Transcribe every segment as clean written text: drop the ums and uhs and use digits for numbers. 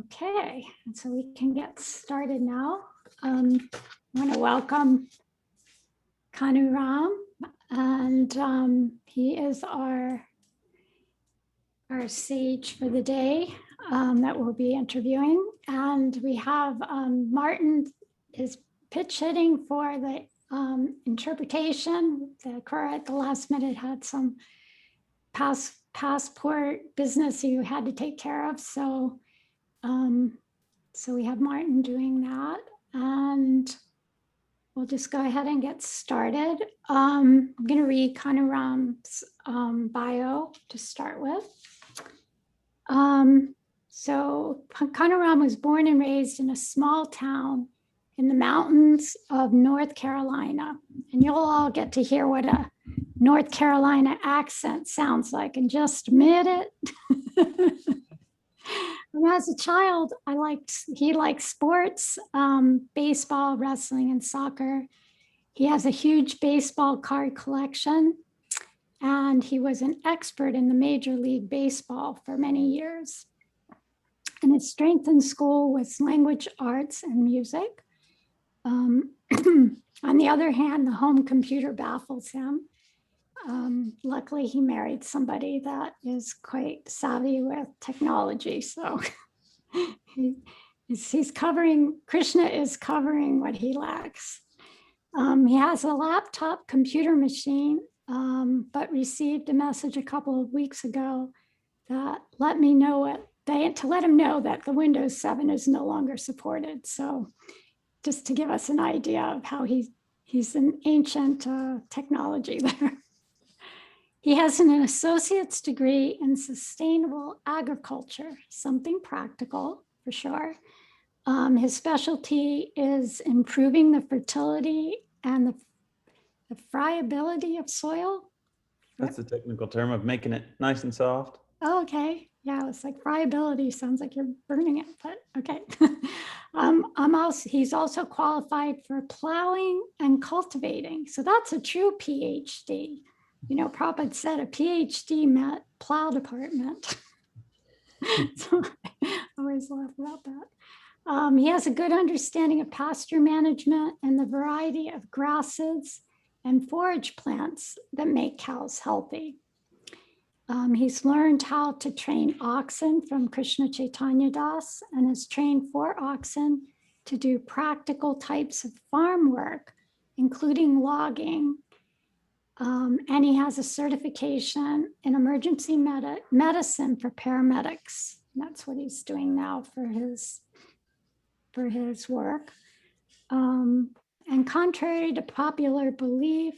Okay, and so we can get started now. I want to welcome Conor Roms, and he is our sage for the day that we'll be interviewing. And we have Martin is pitch hitting for the interpretation. The Cora at the last minute had some passport business you had to take care of, so we have Martin doing that, and we'll just go ahead and get started. I'm going to read Conor Roms bio to start with. So Conor Roms was born and raised in a small town in the mountains of North Carolina, and you'll all get to hear what a North Carolina accent sounds like in just a minute. And as a child, he liked sports, baseball, wrestling, and soccer. He has a huge baseball card collection, and he was an expert in the Major League Baseball for many years. And his strength in school was language arts and music. On the other hand, the home computer baffles him. Luckily, he married somebody that is quite savvy with technology. So Krishna is covering what he lacks. He has a laptop computer machine, but received a message a couple of weeks ago that to let him know that the Windows 7 is no longer supported. So just to give us an idea of how he's an ancient technology there. He has an associate's degree in sustainable agriculture, something practical for sure. His specialty is improving the fertility and the friability of soil. That's the technical term of making it nice and soft. Oh, okay. Yeah, it's like friability sounds like you're burning it, but okay. He's also qualified for plowing and cultivating. So that's a true PhD. You know, Prabhupada said a PhD meant plow department. So I always laugh about that. He has a good understanding of pasture management and the variety of grasses and forage plants that make cows healthy. He's learned how to train oxen from Krishna Chaitanya Das and has trained 4 oxen to do practical types of farm work, including logging. And he has a certification in emergency medicine for paramedics. That's what he's doing now for his work. And contrary to popular belief,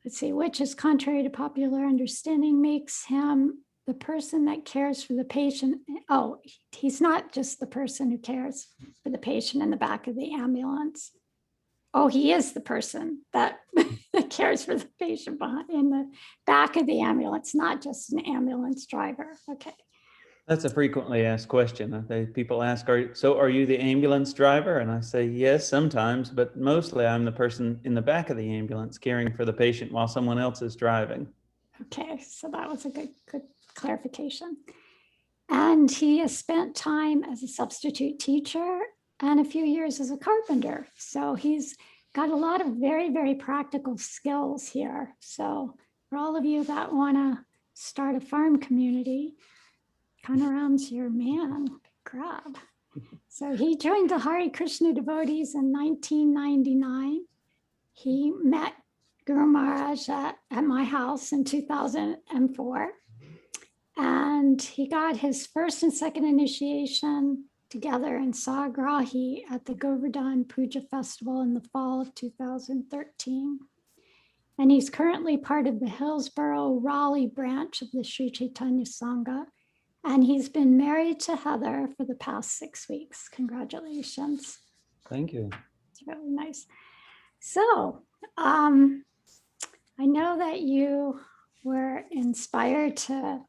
which is contrary to popular understanding, makes him the person that cares for the patient. Oh, he's not just the person who cares for the patient in the back of the ambulance. Oh, he is the person that cares for the patient in the back of the ambulance, not just an ambulance driver. Okay. That's a frequently asked question. People ask, are you the ambulance driver? And I say, yes, sometimes, but mostly I'm the person in the back of the ambulance caring for the patient while someone else is driving. Okay, so that was a good clarification. And he has spent time as a substitute teacher and a few years as a carpenter. So he's got a lot of very, very practical skills here. So for all of you that want to start a farm community, Conor Roms, your man, grab. So he joined the Hare Krishna devotees in 1999. He met Guru Maharaj at my house in 2004. And he got his first and second initiation together in Sagrahi at the Govardhan Puja Festival in the fall of 2013. And he's currently part of the Hillsborough Raleigh branch of the Sri Chaitanya Sanga. And he's been married to Heather for the past 6 weeks. Congratulations. Thank you. It's really nice. So I know that you were inspired to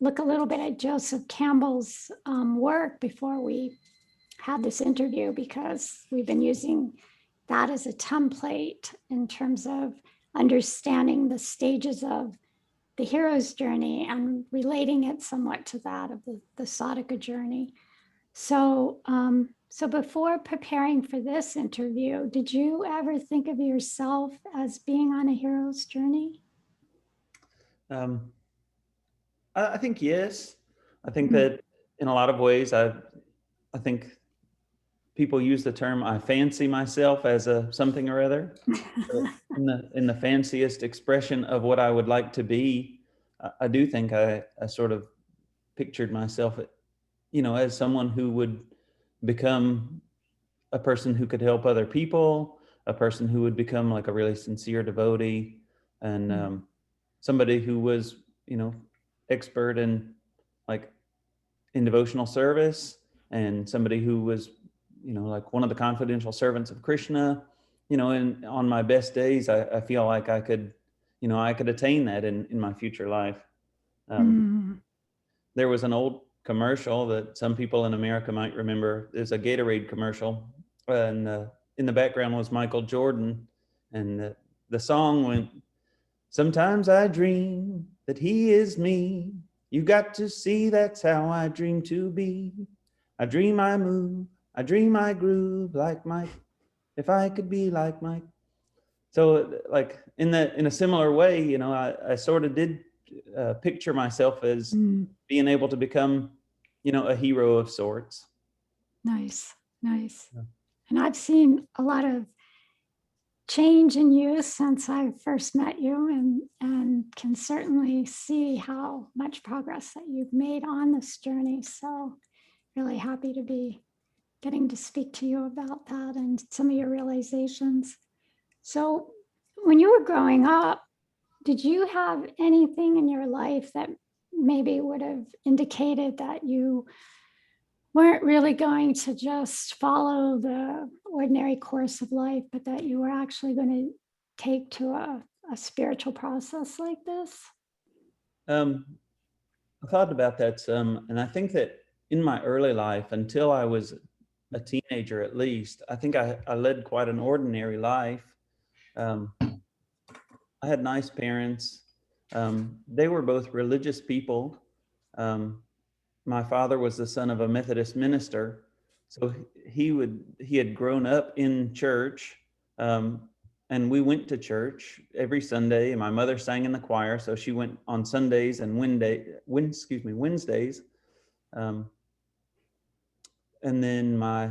look a little bit at Joseph Campbell's work before we had this interview, because we've been using that as a template in terms of understanding the stages of the hero's journey and relating it somewhat to that of the Sadhaka journey. So, so before preparing for this interview, did you ever think of yourself as being on a hero's journey? Um, I think yes. I think Mm. that in a lot of ways, I think people use the term "I fancy myself" as a something or other. But in the fanciest expression of what I would like to be, I do think I sort of pictured myself, as someone who would become a person who could help other people, a person who would become like a really sincere devotee, and somebody who was, expert in like in devotional service, and somebody who was, like one of the confidential servants of Krishna, and on my best days, I feel like I could attain that in my future life. Mm. There was an old commercial that some people in America might remember. There's a Gatorade commercial, and in the background was Michael Jordan, and the song went, "Sometimes I dream that he is me. You got to see that's how I dream to be. I dream I move, I dream I groove like Mike. If I could be like Mike." So, like in a similar way, I sort of did picture myself as Mm. being able to become, a hero of sorts. Nice, nice. Yeah. And I've seen a lot of change in you since I first met you, and can certainly see how much progress that you've made on this journey. So really happy to be getting to speak to you about that and some of your realizations. So when you were growing up, did you have anything in your life that maybe would have indicated that you weren't really going to just follow the ordinary course of life, but that you were actually going to take to a spiritual process like this? Um, I thought about that some, and I think that in my early life, until I was a teenager at least, I think I led quite an ordinary life. Um, I had nice parents. They were both religious people. Um, my father was the son of a Methodist minister, so he had grown up in church, um, and we went to church every Sunday. And my mother sang in the choir, so she went on Sundays and Wednesdays. Um, and then my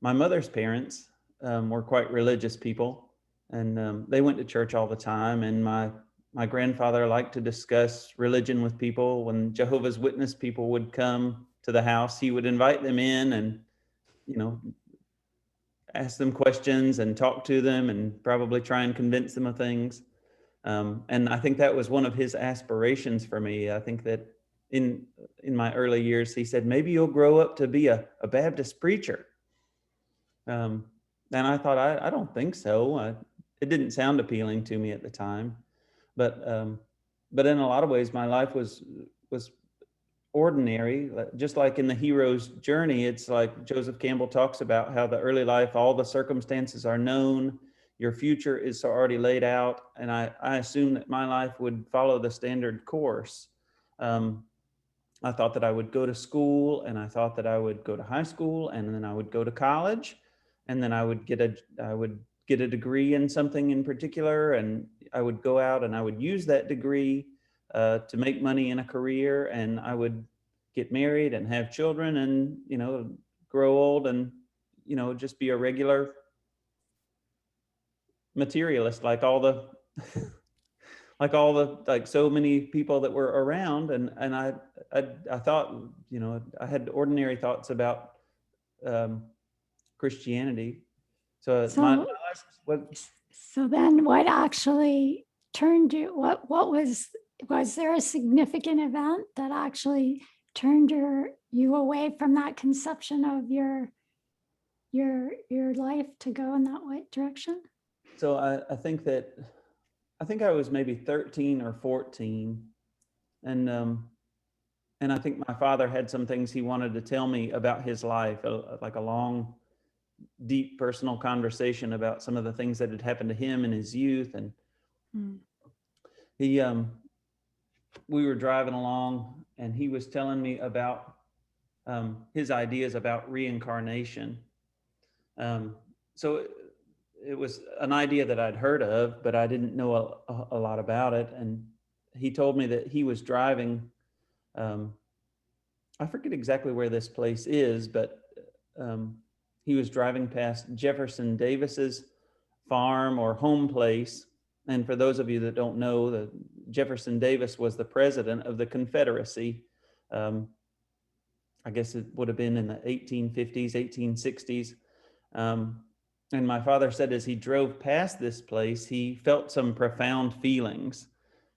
mother's parents were quite religious people, and they went to church all the time. And my grandfather liked to discuss religion with people. When Jehovah's Witness people would come to the house, he would invite them in and, you know, ask them questions and talk to them and probably try and convince them of things. And I think that was one of his aspirations for me. I think that in my early years, he said, maybe you'll grow up to be a Baptist preacher. And I thought, I don't think so. It didn't sound appealing to me at the time, but in a lot of ways, my life was ordinary. Just like in the hero's journey, it's like Joseph Campbell talks about how the early life, all the circumstances are known, your future is already laid out, and I assume that my life would follow the standard course. I thought that I would go to school, and I thought that I would go to high school, and then I would go to college, and then I would get a degree in something in particular, and I would go out and I would use that degree to make money in a career, and I would get married and have children, and grow old, and just be a regular materialist like all the like so many people that were around. And I thought, I had ordinary thoughts about um, Christianity. So my So, life, what so then what actually turned you, what was there a significant event that actually turned you away from that conception of your life to go in that way direction? so I think I was maybe 13 or 14, and I think my father had some things he wanted to tell me about his life, like a long, deep personal conversation about some of the things that had happened to him in his youth. And Mm. he we were driving along, and he was telling me about his ideas about reincarnation. So it was an idea that I'd heard of, but I didn't know a lot about it. And he told me that he was driving. I forget exactly where this place is, but he was driving past Jefferson Davis's farm or home place. And for those of you that don't know, Jefferson Davis was the president of the Confederacy. I guess it would have been in the 1850s, 1860s. And my father said as he drove past this place, he felt some profound feelings,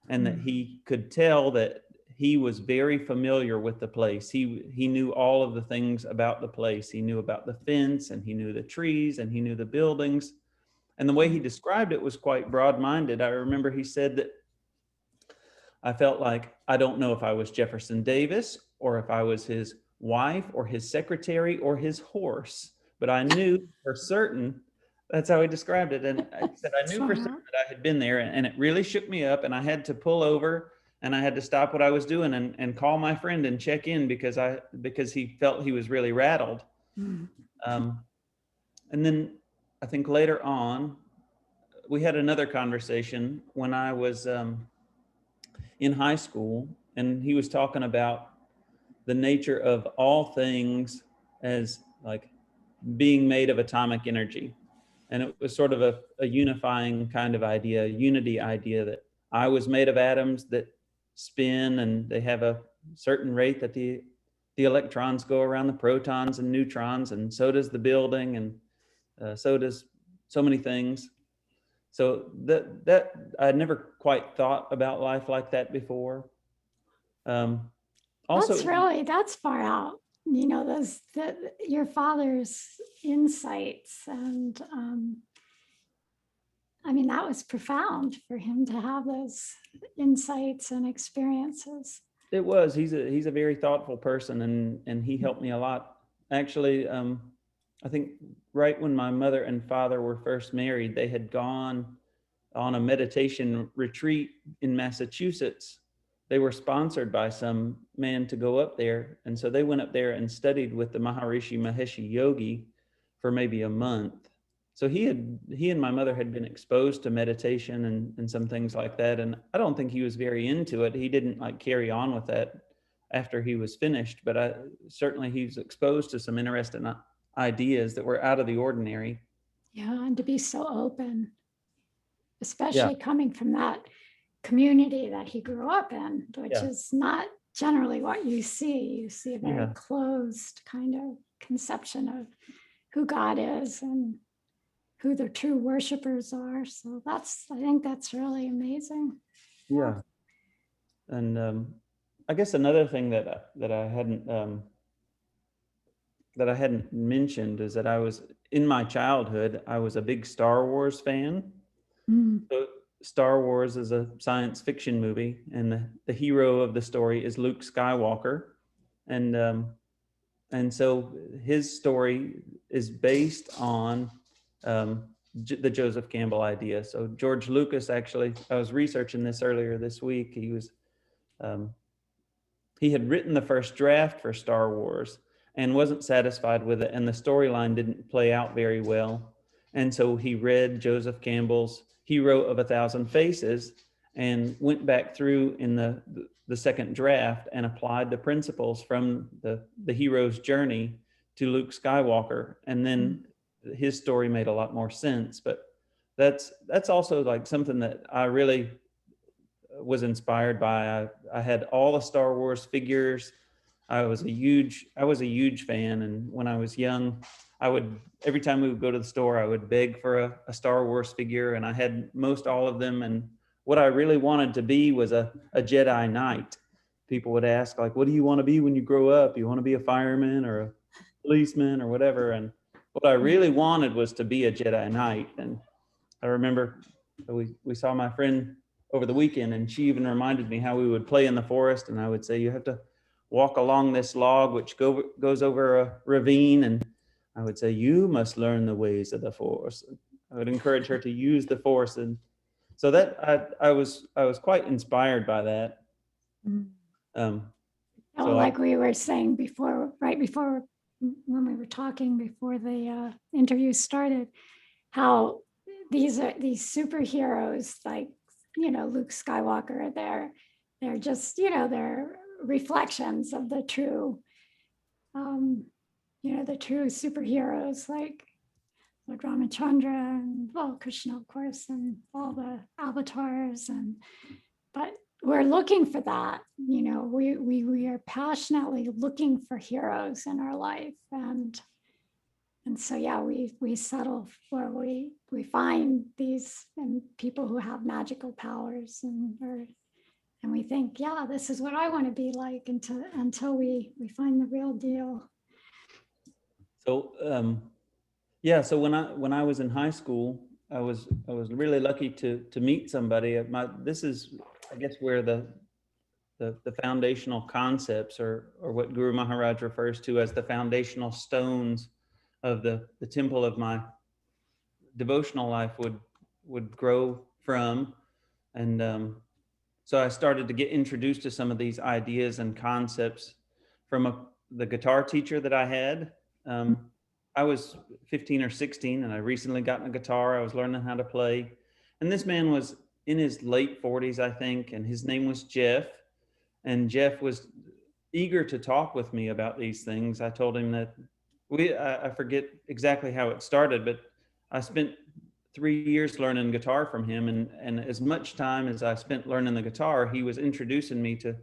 and that he could tell that he was very familiar with the place. He knew all of the things about the place. He knew about the fence, and he knew the trees, and he knew the buildings. And the way he described it was quite broad-minded. I remember he said that I felt like, I don't know if I was Jefferson Davis or if I was his wife or his secretary or his horse, but I knew for certain, that's how he described it. And I said, I knew for certain that I had been there, and it really shook me up, and I had to pull over, and I had to stop what I was doing and call my friend and check in because he felt he was really rattled. And then I think later on, we had another conversation when I was in high school, and he was talking about the nature of all things as like being made of atomic energy. And it was sort of a unifying kind of idea, a unity idea, that I was made of atoms that spin, and they have a certain rate that the electrons go around the protons and neutrons, and so does the building, and so does so many things. So that I'd never quite thought about life like that before. Also, that's far out. You know, your father's insights, and I mean, that was profound for him to have those insights and experiences. It was. He's a very thoughtful person, and he helped me a lot. Actually, I think right when my mother and father were first married, they had gone on a meditation retreat in Massachusetts. They were sponsored by some man to go up there. And so they went up there and studied with the Maharishi Maheshi Yogi for maybe a month. So he and my mother had been exposed to meditation and some things like that. And I don't think he was very into it. He didn't like carry on with that after he was finished, but certainly he was exposed to some interesting ideas that were out of the ordinary. Yeah, and to be so open, especially coming from that community that he grew up in, which is not generally what you see. You see a very closed kind of conception of who God is and who the true worshipers are. So I think that's really amazing. Yeah. And I guess another thing that I hadn't mentioned is that I was, in my childhood, I was a big Star Wars fan. So Star Wars is a science fiction movie, and the hero of the story is Luke Skywalker. And so his story is based on the Joseph Campbell idea. So George Lucas, actually, I was researching this earlier this week. He had written the first draft for Star Wars and wasn't satisfied with it, and the storyline didn't play out very well. And so he read Joseph Campbell's Hero of 1,000 Faces and went back through in the second draft and applied the principles from the hero's journey to Luke Skywalker. And then his story made a lot more sense. But that's also like something that I really was inspired by. I had all the Star Wars figures. I was a huge fan. And when I was young, every time we would go to the store, I would beg for a Star Wars figure, and I had most all of them. And what I really wanted to be was a Jedi Knight. People would ask, like, what do you want to be when you grow up? You want to be a fireman or a policeman or whatever? And what I really wanted was to be a Jedi Knight. And I remember we saw my friend over the weekend, and she even reminded me how we would play in the forest, and I would say, you have to walk along this log which goes over a ravine, and I would say, you must learn the ways of the Force. I would encourage her to use the Force. And so that I was quite inspired by that. Um, Oh, so like we were saying before, right before when we were talking before the interview started, how these are these superheroes like, Luke Skywalker, they're just, they're reflections of the true, the true superheroes like Ramachandra and, well, Krishna, of course, and all the avatars. But we're looking for that. We are passionately looking for heroes in our life, and so yeah, we settle where we find these and people who have magical powers, and we think, yeah, this is what I want to be like, until we find the real deal. So yeah, so when I was in high school, I was really lucky to meet somebody. This is, I guess, where the foundational concepts, or what Guru Maharaj refers to as the foundational stones of the temple of my devotional life would grow from. And so I started to get introduced to some of these ideas and concepts from the guitar teacher that I had. I was 15 or 16 and I recently gotten a guitar. I was learning how to play. And this man was in his late 40s, I think, and his name was Jeff. And Jeff was eager to talk with me about these things. I told him that I forget exactly how it started, but I spent 3 years learning guitar from him. And as much time as I spent learning the guitar, he was introducing me to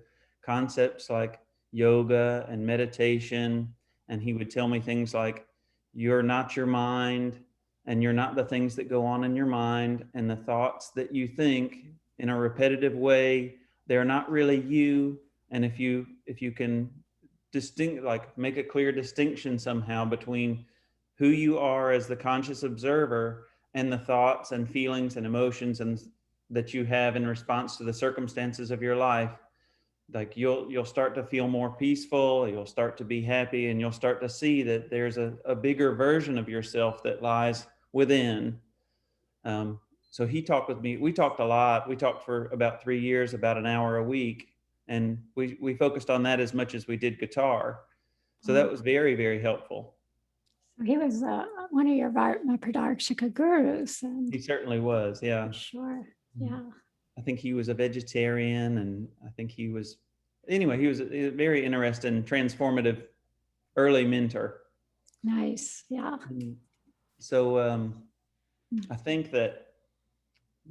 concepts like yoga and meditation. And he would tell me things like, you're not your mind, and you're not the things that go on in your mind, and the thoughts that you think in a repetitive way, they're not really you. And if you can make a clear distinction somehow between who you are as the conscious observer and the thoughts and feelings and emotions and that you have in response to the circumstances of your life, like you'll start to feel more peaceful, you'll start to be happy, and you'll start to see that there's a bigger version of yourself that lies within. So he talked with me. We talked a lot. We talked for about 3 years, about an hour a week, and we focused on that as much as we did guitar. So that was very, very helpful. So he was one of your Pradarshika gurus. And He certainly was. Yeah. sure. Yeah. I think he was a vegetarian, and I think he was, anyway, he was a very interesting, transformative early mentor. Nice. Yeah. And so I think that,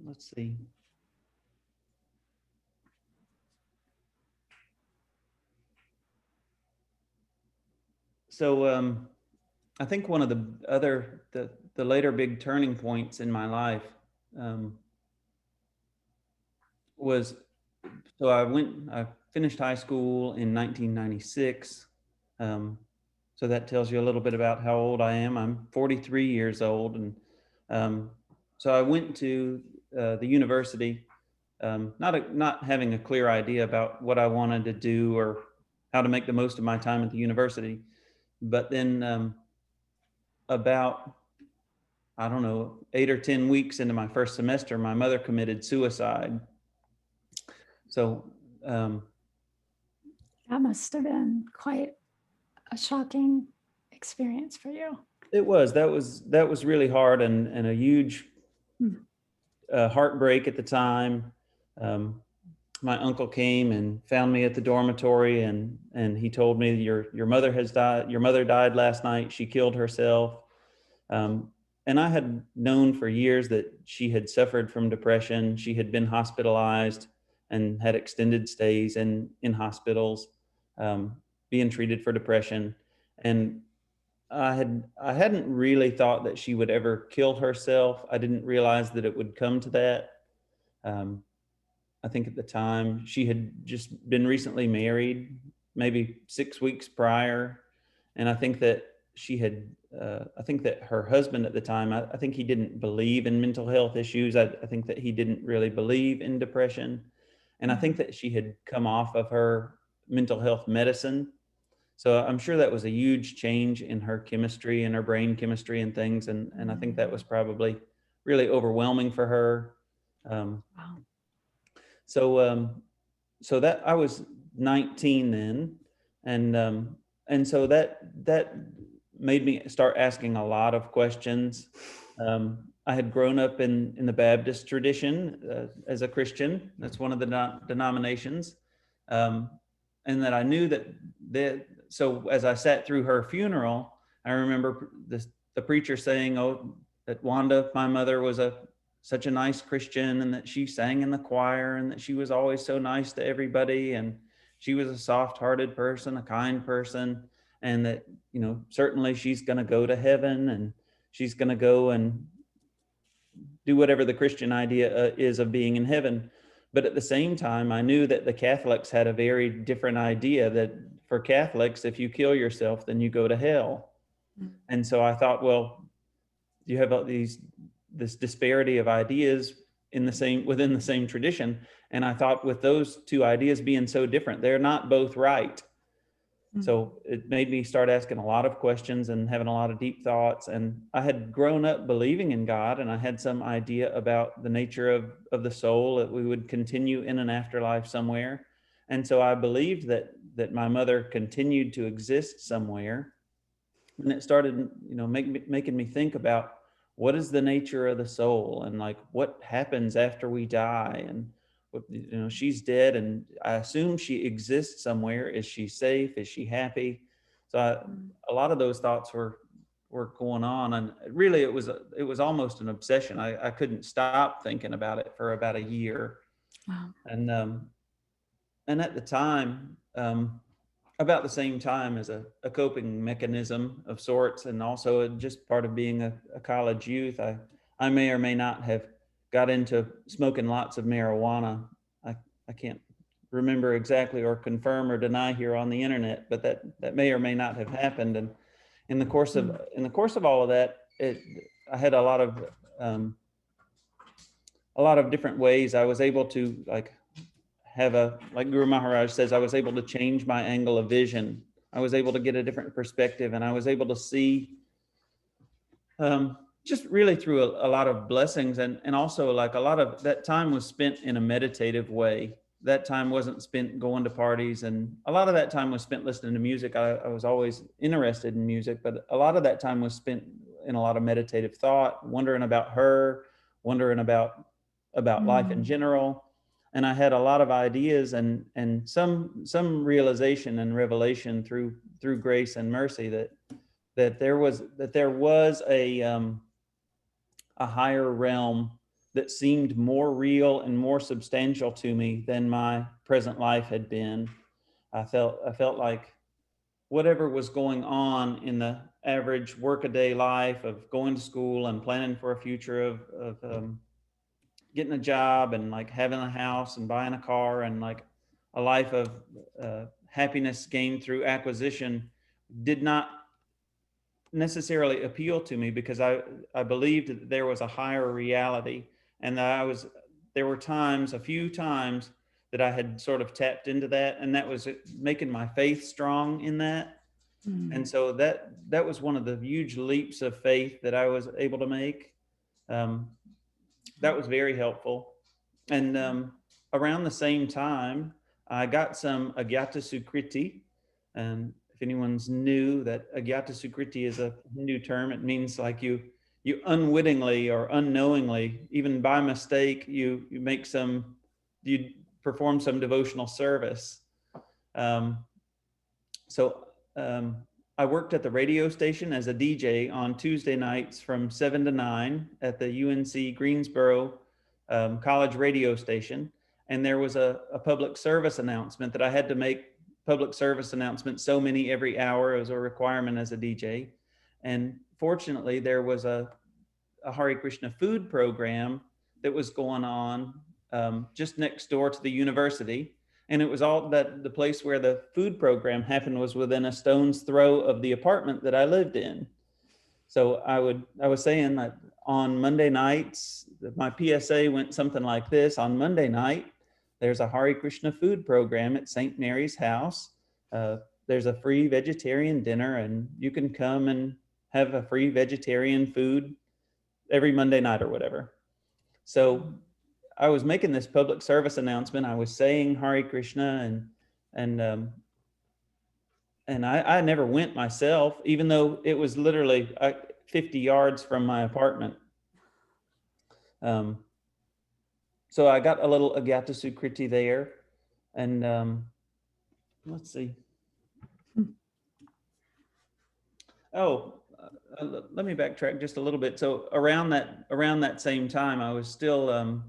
let's see. So I think one of the later big turning points in my life was, so I finished high school in 1996. So that tells you a little bit about how old I am. I'm 43 years old. And so I went to the university, not having a clear idea about what I wanted to do or how to make the most of my time at the university. But then about, I don't know, 8 or 10 weeks into my first semester, my mother committed suicide. So that must have been quite a shocking experience for you. it was, that was really hard, and a huge heartbreak at the time. My uncle came and found me at the dormitory, and he told me, your mother has died. Your mother died last night. She killed herself. And I had known for years that she had suffered from depression. She had been hospitalized and had extended stays in hospitals, being treated for depression. And I hadn't really thought that she would ever kill herself. I didn't realize that it would come to that. I think at the time she had just been recently married, maybe 6 weeks prior. And I think that I think that her husband at the time, I think he didn't believe in mental health issues. I think that he didn't really believe in depression. And I think that she had come off of her mental health medicine. So I'm sure that was a huge change in her chemistry and her brain chemistry and things. And I think that was probably really overwhelming for her. Wow. So so that I was 19 then, and so that made me start asking a lot of questions. I had grown up in the Baptist tradition as a Christian. That's one of the denominations, and that I knew that. So as I sat through her funeral, I remember the preacher saying, "Oh, that Wanda, my mother, was such a nice Christian, and that she sang in the choir, and that she was always so nice to everybody, and she was a soft-hearted person, a kind person, and that, you know, certainly she's going to go to heaven, and she's going to go and do whatever the Christian idea is of being in heaven." But at the same time, I knew that the Catholics had a very different idea, that for Catholics, if you kill yourself, then you go to hell. And so I thought, well, you have this disparity of ideas within the same tradition. And I thought, with those two ideas being so different, they're not both right. So it made me start asking a lot of questions and having a lot of deep thoughts. And I had grown up believing in God, and I had some idea about the nature of the soul, that we would continue in an afterlife somewhere. And so I believed that my mother continued to exist somewhere. And it started, you know, making me think about, what is the nature of the soul, and like what happens after we die, and what, you know, she's dead, and I assume she exists somewhere. Is she safe? Is she happy? So a lot of those thoughts were going on, and really it was almost an obsession. I couldn't stop thinking about it for about a year. Wow. And at the time, about the same time, as a coping mechanism of sorts, and also just part of being a college youth, I may or may not have got into smoking lots of marijuana. I can't remember exactly or confirm or deny here on the internet, but that may or may not have happened. And in the course of all of that, I had a lot of different ways I was able to, like Guru Maharaj says, I was able to change my angle of vision. I was able to get a different perspective, and I was able to see, just really through a lot of blessings, and also, like, a lot of that time was spent in a meditative way. That time wasn't spent going to parties, and a lot of that time was spent listening to music. I was always interested in music, but a lot of that time was spent in a lot of meditative thought, wondering about her, wondering about life in general. And I had a lot of ideas and some realization and revelation through grace and mercy that there was a higher realm that seemed more real and more substantial to me than my present life had been. I felt like whatever was going on in the average workaday life of going to school and planning for a future of getting a job and like having a house and buying a car and like a life of happiness gained through acquisition did not necessarily appeal to me, because I believed that there was a higher reality, and that there were a few times that I had sort of tapped into that, and that was making my faith strong in that. And so that was one of the huge leaps of faith that I was able to make. That was very helpful. And around the same time, I got some Agyata-sukriti. And if anyone's new, that Agyata-sukriti is a Hindu term. It means like you unwittingly or unknowingly, even by mistake, you perform some devotional service. I worked at the radio station as a DJ on Tuesday nights from 7 to 9 at the UNC Greensboro college radio station. And there was a public service announcement that I had to make public service announcements so many every hour. It was a requirement as a DJ. And fortunately, there was a Hare Krishna food program that was going on just next door to the university. And it was all that the place where the food program happened was within a stone's throw of the apartment that I lived in. So I was saying that on Monday nights, my PSA went something like this: on Monday night, there's a Hare Krishna food program at St. Mary's House. There's a free vegetarian dinner, and you can come and have a free vegetarian food every Monday night or whatever. So I was making this public service announcement. I was saying Hare Krishna, and I never went myself, even though it was literally 50 yards from my apartment. So I got a little Agyata Sukriti there, and let's see. Oh, let me backtrack just a little bit. So around that same time, I was still.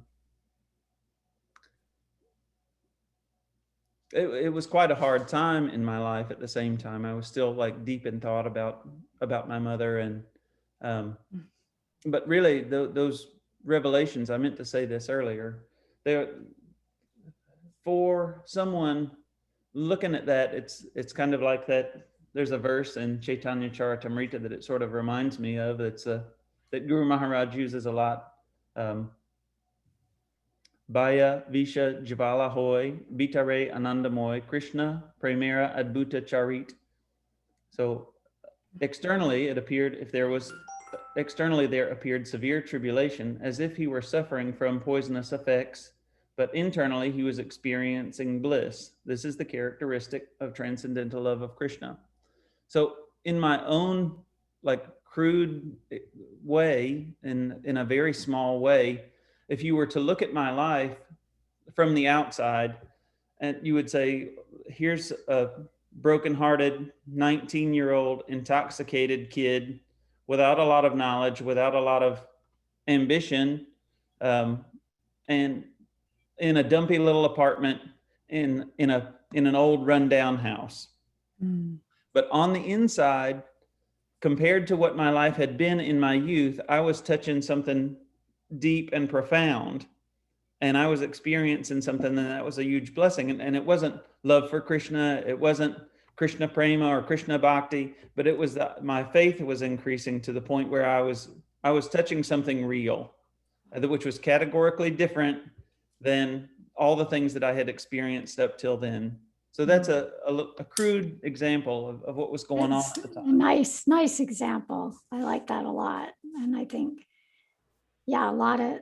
It was quite a hard time in my life. At the same time, I was still like deep in thought about my mother, and but really those revelations. I meant to say this earlier. They're for someone looking at that. It's kind of like that. There's a verse in Chaitanya Charitamrita that it sort of reminds me of. It's that Guru Maharaj uses a lot. Baya Visha Javala Hoy, Bitare Anandamoy, Krishna Premera Adbhuta Charit. So externally there appeared severe tribulation, as if he were suffering from poisonous effects, but internally he was experiencing bliss. This is the characteristic of transcendental love of Krishna. So in my own like crude way, in a very small way, if you were to look at my life from the outside, and you would say, here's a brokenhearted 19-year-old intoxicated kid without a lot of knowledge, without a lot of ambition, and in a dumpy little apartment in an old rundown house. But on the inside, compared to what my life had been in my youth, I was touching something deep and profound, and I was experiencing something that was a huge blessing. And it wasn't love for Krishna, it wasn't Krishna prema or Krishna bhakti, but it was that my faith was increasing to the point where I was touching something real, which was categorically different than all the things that I had experienced up till then. So that's a crude example of what was going on at the time. A nice example. I like that a lot. And I think, yeah, a lot of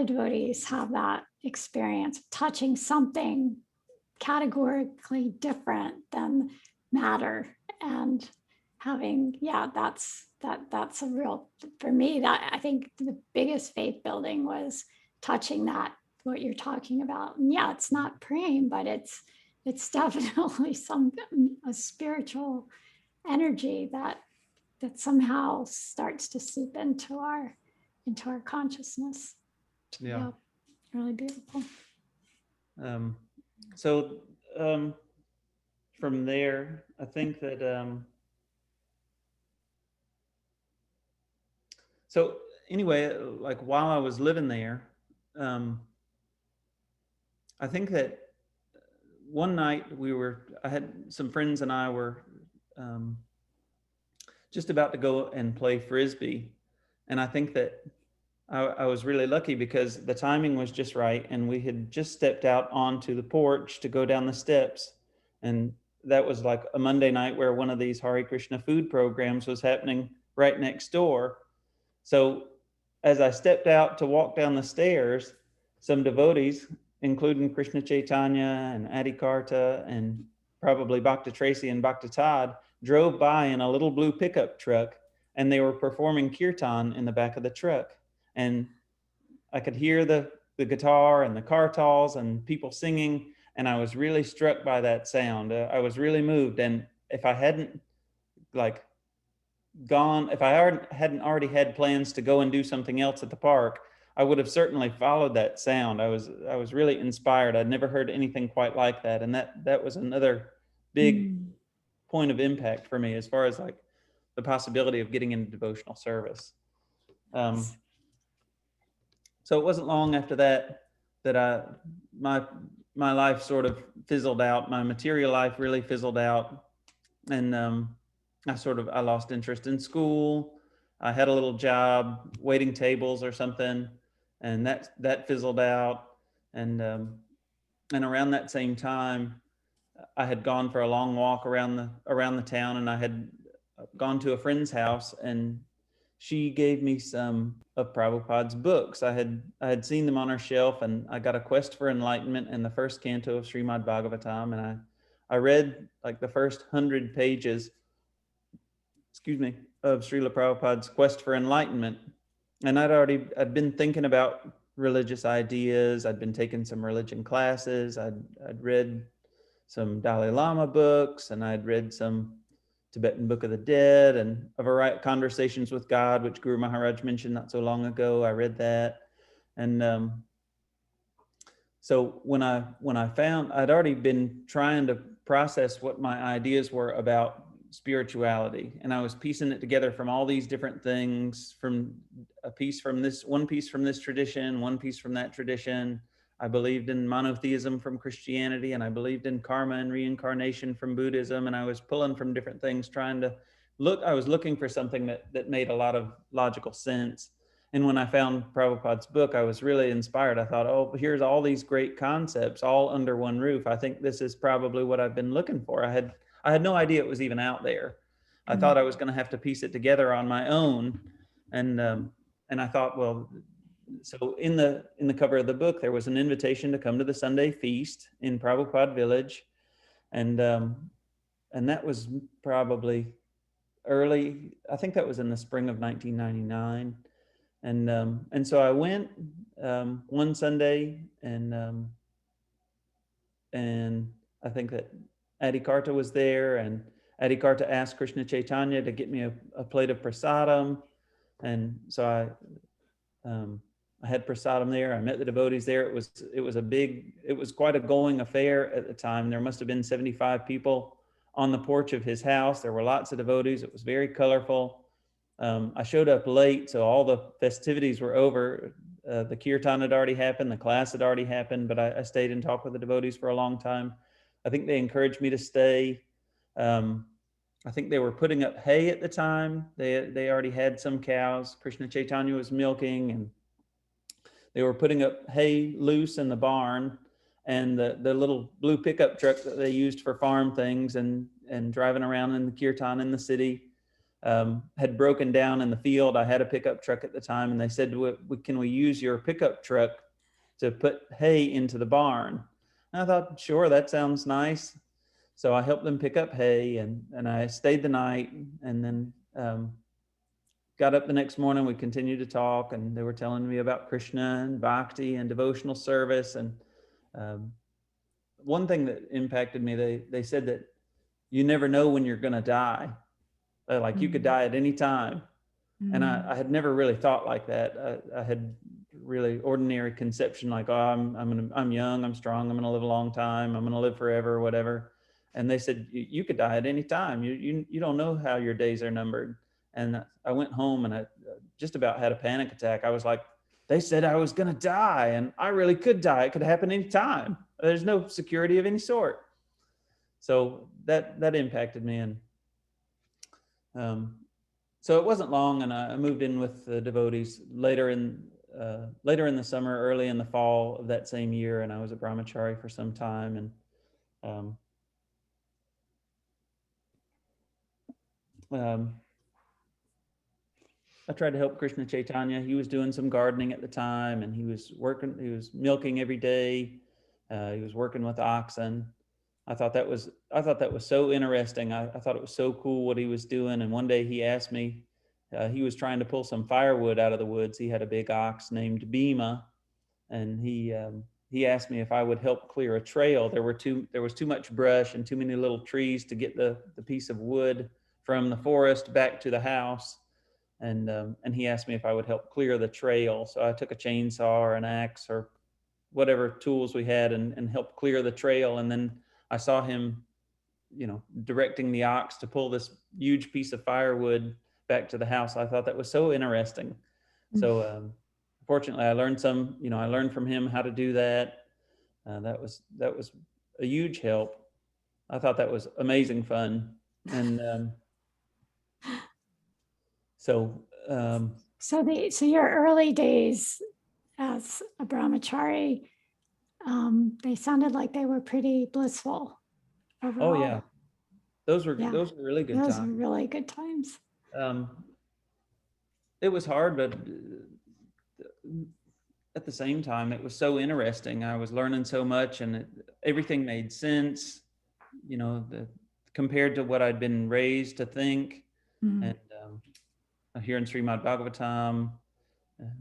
devotees have that experience, touching something categorically different than matter, and having, yeah, that's a real, for me, that I think the biggest faith building was touching that, what you're talking about. And yeah, it's not praying, but it's definitely a spiritual energy that somehow starts to seep into our consciousness. Yeah. Really beautiful. So from there, I think that so anyway, like while I was living there, I think that one night I had some friends and I were just about to go and play Frisbee. And I think that I was really lucky because the timing was just right. And we had just stepped out onto the porch to go down the steps. And that was like a Monday night where one of these Hare Krishna food programs was happening right next door. So as I stepped out to walk down the stairs, some devotees, including Krishna Chaitanya and Adikarta and probably Bhakta Tracy and Bhakta Todd, drove by in a little blue pickup truck, and they were performing kirtan in the back of the truck. And I could hear the guitar and the kartals and people singing, and I was really struck by that sound. I was really moved. And if I hadn't hadn't already had plans to go and do something else at the park, I would have certainly followed that sound. I was really inspired. I'd never heard anything quite like that. And that was another big point of impact for me as far as like the possibility of getting into devotional service. So it wasn't long after that my life sort of fizzled out. My material life really fizzled out, and I lost interest in school. I had a little job waiting tables or something, and that fizzled out. And around that same time, I had gone for a long walk around the town, and I had gone to a friend's house, and she gave me some of Prabhupada's books. I had seen them on her shelf, and I got A Quest for Enlightenment and the first canto of Srimad Bhagavatam, and I read like the first 100 pages, excuse me, of Srila Prabhupada's Quest for Enlightenment. And I'd been thinking about religious ideas. I'd been taking some religion classes. I'd read some Dalai Lama books, and I'd read some Tibetan Book of the Dead and a variety of Conversations with God, which Guru Maharaj mentioned not so long ago. I read that. And so when I found, I'd already been trying to process what my ideas were about spirituality, and I was piecing it together from all these different things, from a piece from this, one piece from this tradition, one piece from that tradition. I believed in monotheism from Christianity, and I believed in karma and reincarnation from Buddhism, and I was pulling from different things, trying to look, I was looking for something that made a lot of logical sense. And when I found Prabhupada's book, I was really inspired. I thought, oh, here's all these great concepts all under one roof. I think this is probably what I've been looking for. I had no idea it was even out there. I thought I was going to have to piece it together on my own. And I thought, well, so in the cover of the book, there was an invitation to come to the Sunday feast in Prabhupada Village. And that was probably early, I think that was in the spring of 1999. And so I went one Sunday, and I think that Adikarta was there, and Adikarta asked Krishna Chaitanya to get me a plate of prasadam. And so I had prasadam there. I met the devotees there. It was quite a going affair at the time. There must have been 75 people on the porch of his house. There were lots of devotees. It was very colorful. I showed up late, so all the festivities were over. The kirtan had already happened, the class had already happened, but I stayed and talked with the devotees for a long time. I think they encouraged me to stay. I think they were putting up hay at the time. They already had some cows. Krishna Chaitanya was milking, and they were putting up hay loose in the barn. And the little blue pickup truck that they used for farm things and driving around in the kirtan in the city had broken down in the field. I had a pickup truck at the time, and they said, can we use your pickup truck to put hay into the barn? And I thought, sure, that sounds nice. So I helped them pick up hay, and I stayed the night, and then got up the next morning. We continued to talk, and they were telling me about Krishna and bhakti and devotional service. And one thing that impacted me, they said that you never know when you're going to die. Like you could die at any time. And I had never really thought like that. I had really ordinary conception, like, oh, I'm young, I'm strong, I'm going to live a long time, I'm going to live forever, or whatever. And they said, you could die at any time. You don't know how your days are numbered. And I went home, and I just about had a panic attack. I was like, they said I was going to die, and I really could die. It could happen any time. There's no security of any sort. So that impacted me. And so it wasn't long, and I moved in with the devotees later in the summer, early in the fall of that same year, and I was a brahmachari for some time. And I tried to help Krishna Chaitanya. He was doing some gardening at the time, and he was milking every day. He was working with oxen. I thought that was so interesting. I thought it was so cool what he was doing. And one day he asked me, he was trying to pull some firewood out of the woods. He had a big ox named Bhima, and he asked me if I would help clear a trail. There was too much brush and too many little trees to get the piece of wood from the forest back to the house. And he asked me if I would help clear the trail. So I took a chainsaw or an axe or whatever tools we had and helped clear the trail. And then I saw him, directing the ox to pull this huge piece of firewood back to the house. I thought that was so interesting. So fortunately, I learned from him how to do that. That was a huge help. I thought that was amazing fun. And so your early days as a brahmachari, they sounded like they were pretty blissful overall. Oh yeah, those were really good times. Those were really good times. it was hard, but at the same time, it was so interesting. I was learning so much, and everything made sense, compared to what I'd been raised to think. And hearing Srimad Bhagavatam,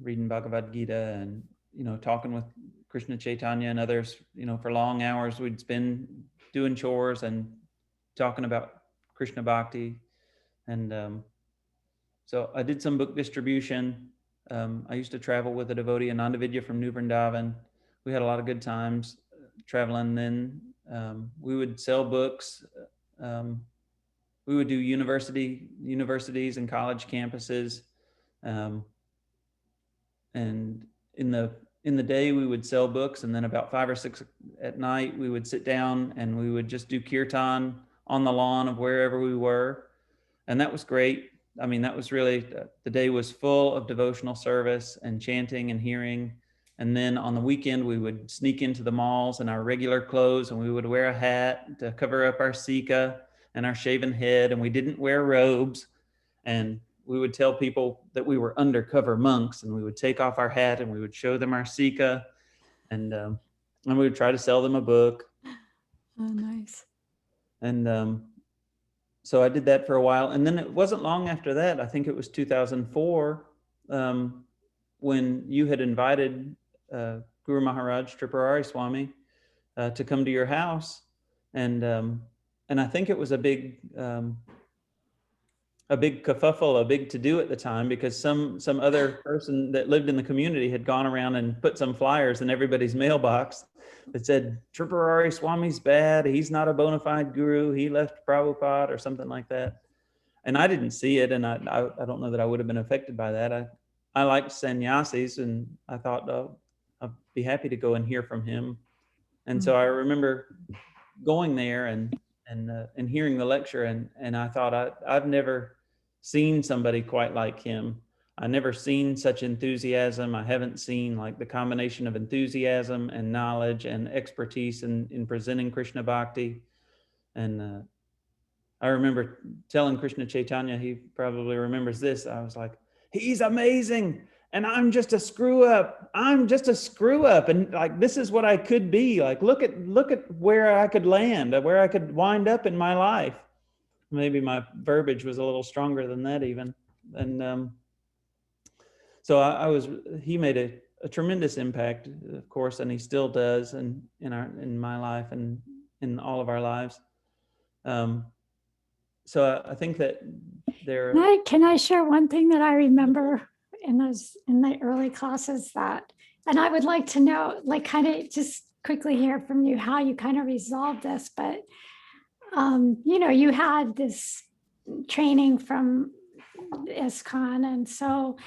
reading Bhagavad Gita, and talking with Krishna Chaitanya and others. For long hours we'd spend doing chores and talking about Krishna Bhakti. And so I did some book distribution. I used to travel with a devotee, Ananda Vidya from New Vrindavan. We had a lot of good times traveling. Then we would sell books. We would do universities and college campuses. And in the day we would sell books, and then about 5 or 6 at night we would sit down and we would just do kirtan on the lawn of wherever we were. And that was great. I mean, that was really, the day was full of devotional service and chanting and hearing. And then on the weekend we would sneak into the malls in our regular clothes, and we would wear a hat to cover up our sika and our shaven head, and we didn't wear robes. And we would tell people that we were undercover monks, and we would take off our hat and we would show them our sika, and we would try to sell them a book. Oh, nice. And so I did that for a while. And then it wasn't long after that, I think it was 2004, when you had invited Guru Maharaj Tripurari Swami to come to your house. And I think it was a big kerfuffle, a big to-do at the time, because some other person that lived in the community had gone around and put some flyers in everybody's mailbox that said, Tripurari Swami's bad, he's not a bona fide guru, he left Prabhupada, or something like that. And I didn't see it, and I don't know that I would have been affected by that. I liked sannyasis, and I thought, oh, I'd be happy to go and hear from him. And so I remember going there and hearing the lecture, and I thought, I've never seen somebody quite like him. I never seen such enthusiasm. I haven't seen like the combination of enthusiasm and knowledge and expertise in presenting Krishna Bhakti. And I remember telling Krishna Chaitanya, he probably remembers this, I was like, he's amazing, and I'm just a screw up. I'm just a screw up, and like, this is what I could be. Like, look at where I could land, where I could wind up in my life. Maybe my verbiage was a little stronger than that even. And so he made a tremendous impact, of course, and he still does in my life and in all of our lives. So I think that there. Can I share one thing that I remember in the early classes and I would like to know, like, kind of just quickly hear from you how you kind of resolved this, but you had this training from ISKCON, and so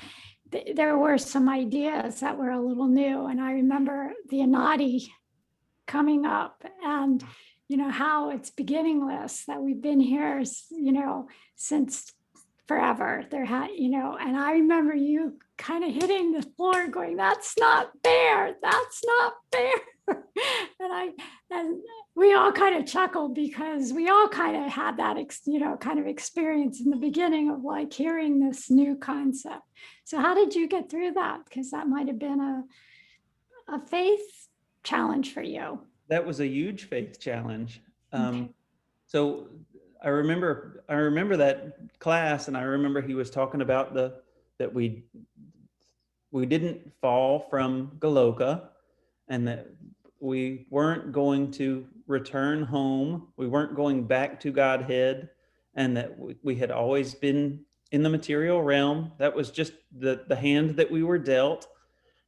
there were some ideas that were a little new, and I remember the Anadi coming up, and how it's beginningless, that we've been here since forever. And I remember you kind of hitting the floor going, that's not fair, that's not fair. and we all kind of chuckled, because we all kind of had that kind of experience in the beginning of like hearing this new concept. So how did you get through that? Because that might have been a faith challenge for you. That was a huge faith challenge. Okay. So I remember that class, and I remember he was talking about that we didn't fall from Goloka, and that we weren't going to return home. We weren't going back to Godhead, and that we had always been in the material realm. That was just the hand that we were dealt.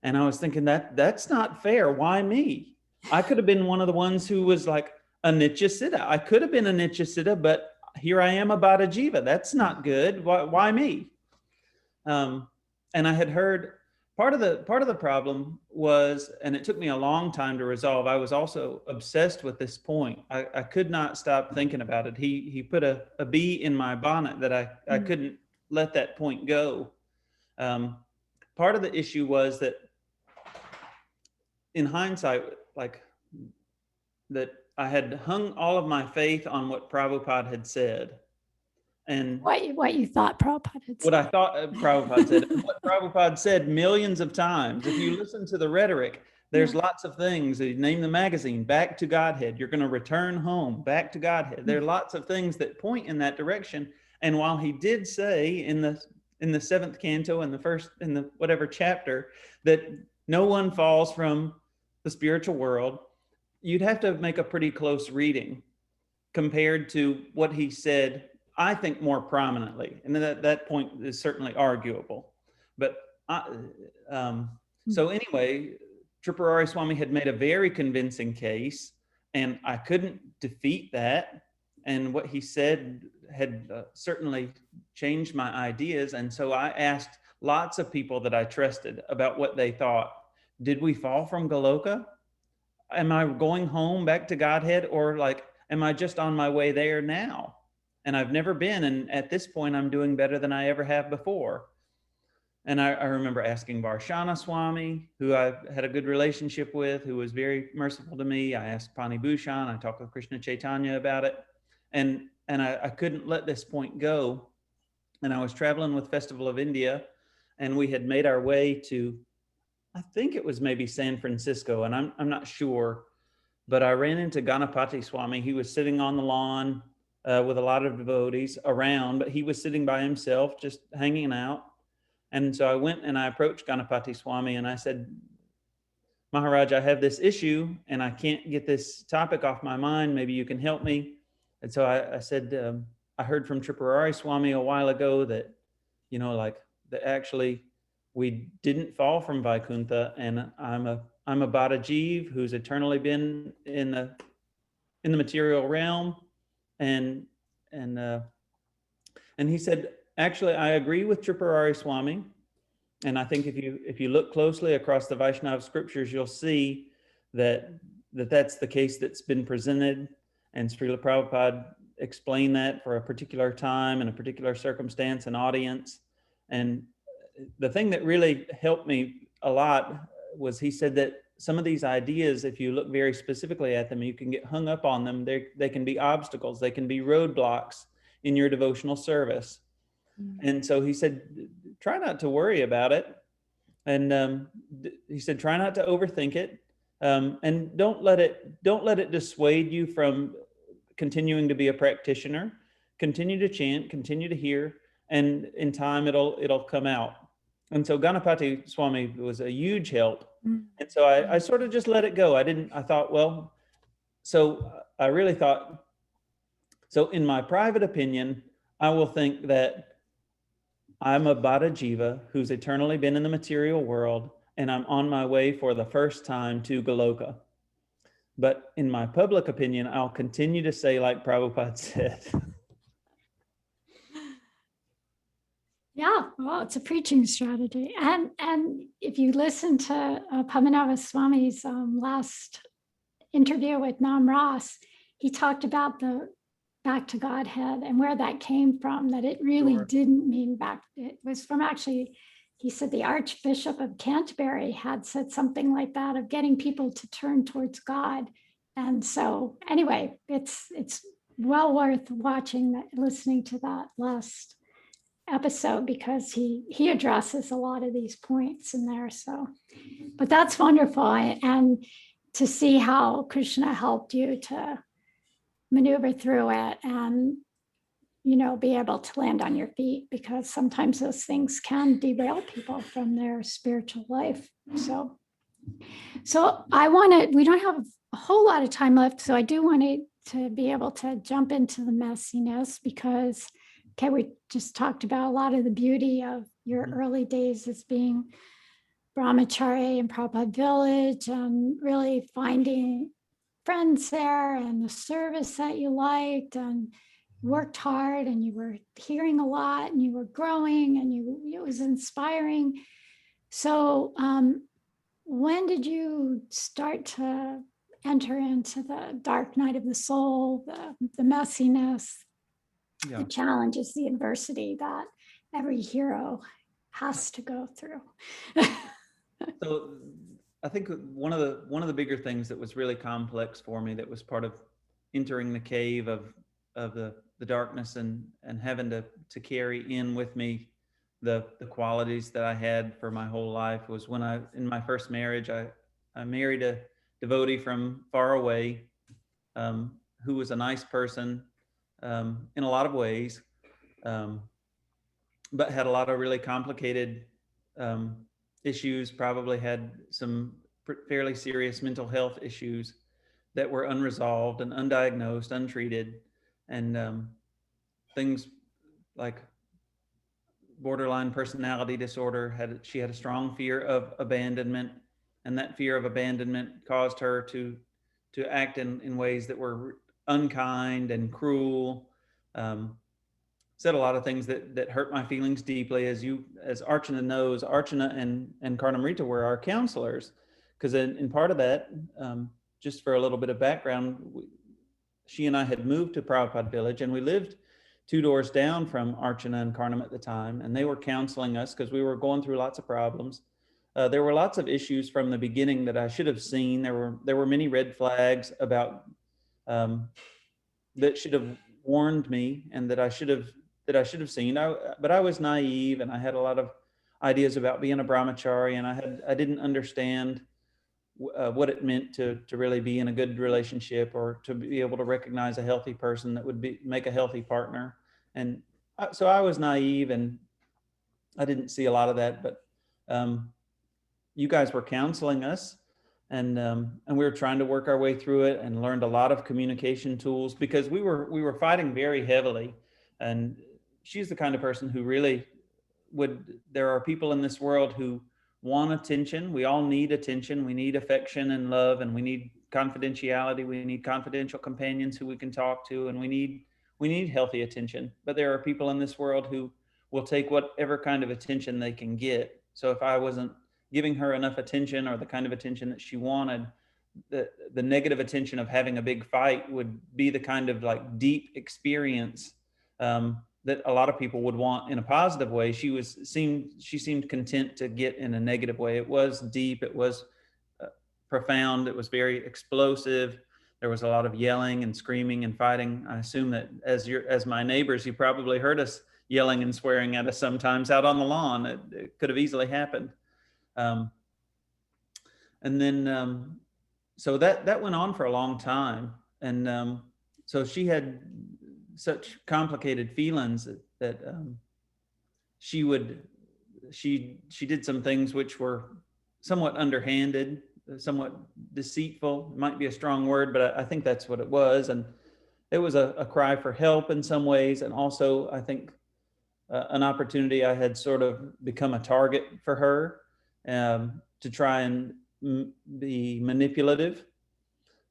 And I was thinking, that's not fair. Why me? I could have been one of the ones who was like a Nityasiddha. I could have been a Nityasiddha, but here I am, a Bada Jiva. That's not good. Why me? And I had heard part of the problem was, and it took me a long time to resolve, I was also obsessed with this point. I could not stop thinking about it. He put a bee in my bonnet that I couldn't let that point go. Part of the issue was that in hindsight, like, that I had hung all of my faith on what Prabhupada had said. And what you thought Prabhupada had what said. I thought Prabhupada said, and what Prabhupada said millions of times. If you listen to the rhetoric, there's lots of things. You name the magazine, Back to Godhead. You're going to return home, back to Godhead. There are lots of things that point in that direction. And while he did say in the seventh canto and in the whatever chapter that no one falls from the spiritual world, you'd have to make a pretty close reading compared to what he said, I think, more prominently. And that point is certainly arguable. But so anyway, Tripurari Swami had made a very convincing case, and I couldn't defeat that. And what he said had certainly changed my ideas. And so I asked lots of people that I trusted about what they thought. Did we fall from Goloka? Am I going home back to Godhead, or like, am I just on my way there now? And I've never been. And at this point, I'm doing better than I ever have before. And I remember asking Varshana Swami, who I had a good relationship with, who was very merciful to me. I asked Pani Bhushan. I talked with Krishna Chaitanya about it. And I couldn't let this point go. And I was traveling with Festival of India, and we had made our way to, I think it was maybe San Francisco, and I'm not sure, but I ran into Ganapati Swami. He was sitting on the lawn with a lot of devotees around, but he was sitting by himself, just hanging out. And so I went and I approached Ganapati Swami and I said, Maharaj, I have this issue and I can't get this topic off my mind. Maybe you can help me. And so I said, I heard from Tripurari Swami a while ago that, that actually we didn't fall from Vaikuntha, and I'm a Bhadajiv who's eternally been in the material realm. And he said, actually, I agree with Tripurari Swami. And I think if you look closely across the Vaishnava scriptures, you'll see that's the case that's been presented. And Srila Prabhupada explained that for a particular time and a particular circumstance and audience. And the thing that really helped me a lot was he said that some of these ideas, if you look very specifically at them, you can get hung up on them. They can be obstacles. They can be roadblocks in your devotional service. And so he said, try not to worry about it. And he said, try not to overthink it. And don't let it dissuade you from continuing to be a practitioner. Continue to chant, continue to hear, and in time it'll come out. And so Ganapati Swami was a huge help. And so I sort of just let it go. I thought, well, so I really thought, so in my private opinion, I will think that I'm a Bhadajiva who's eternally been in the material world, and I'm on my way for the first time to Goloka. But in my public opinion, I'll continue to say like Prabhupada said. Yeah, well, it's a preaching strategy. And if you listen to Padmanabha Swami's last interview with Nam Ras, he talked about the back to Godhead and where that came from, that it really didn't mean back. It was from actually, he said the Archbishop of Canterbury had said something like that, of getting people to turn towards God. And so anyway, it's well worth watching, listening to that last episode, because he addresses a lot of these points in there. So, but that's wonderful. And to see how Krishna helped you to maneuver through it and, be able to land on your feet, because sometimes those things can derail people from their spiritual life. So we don't have a whole lot of time left. So I do want to be able to jump into the messiness, because we just talked about a lot of the beauty of your early days as being brahmachari in Prabhupada village, and really finding friends there and the service that you liked, and worked hard, and you were hearing a lot, and you were growing, and it was inspiring. So when did you start to enter into the dark night of the soul, the messiness, the challenges, the adversity that every hero has to go through? So I think one of the bigger things that was really complex for me, that was part of entering the cave of the darkness, and having to carry in with me the qualities that I had for my whole life, was when in my first marriage, I married a devotee from far away, who was a nice person, in a lot of ways, but had a lot of really complicated issues, probably had some fairly serious mental health issues that were unresolved and undiagnosed, untreated, and things like borderline personality disorder. She had a strong fear of abandonment, and that fear of abandonment caused her to act in ways that were unkind and cruel. Said a lot of things that hurt my feelings deeply. As Archana knows, Archana and Karnamrita were our counselors, because in part of that, just for a little bit of background, she and I had moved to Prabhupada Village, and we lived 2 doors down from Archana and Karnam at the time, and they were counseling us because we were going through lots of problems. There were lots of issues from the beginning that I should have seen. There were many red flags about that should have warned me, and that I should have seen. But I was naive, and I had a lot of ideas about being a brahmachari, and I didn't understand what it meant to really be in a good relationship, or to be able to recognize a healthy person that would make a healthy partner. And so I was naive, and I didn't see a lot of that. But you guys were counseling us, and we were trying to work our way through it, and learned a lot of communication tools, because we were fighting very heavily. And she's the kind of person who really there are people in this world who want attention. We all need attention. We need affection and love, and we need confidentiality. We need confidential companions who we can talk to, and we need healthy attention. But there are people in this world who will take whatever kind of attention they can get. So if I wasn't giving her enough attention, or the kind of attention that she wanted, the negative attention of having a big fight would be the kind of like deep experience that a lot of people would want in a positive way. She seemed content to get in a negative way. It was deep. It was profound. It was very explosive. There was a lot of yelling and screaming and fighting. I assume that as my neighbors, you probably heard us yelling and swearing at us sometimes out on the lawn. It could have easily happened. And then, so that went on for a long time. And so she had such complicated feelings that she did some things which were somewhat underhanded, somewhat deceitful. It might be a strong word, but I think that's what it was. And it was a cry for help in some ways. And also, I think an opportunity. I had sort of become a target for her, to try and be manipulative.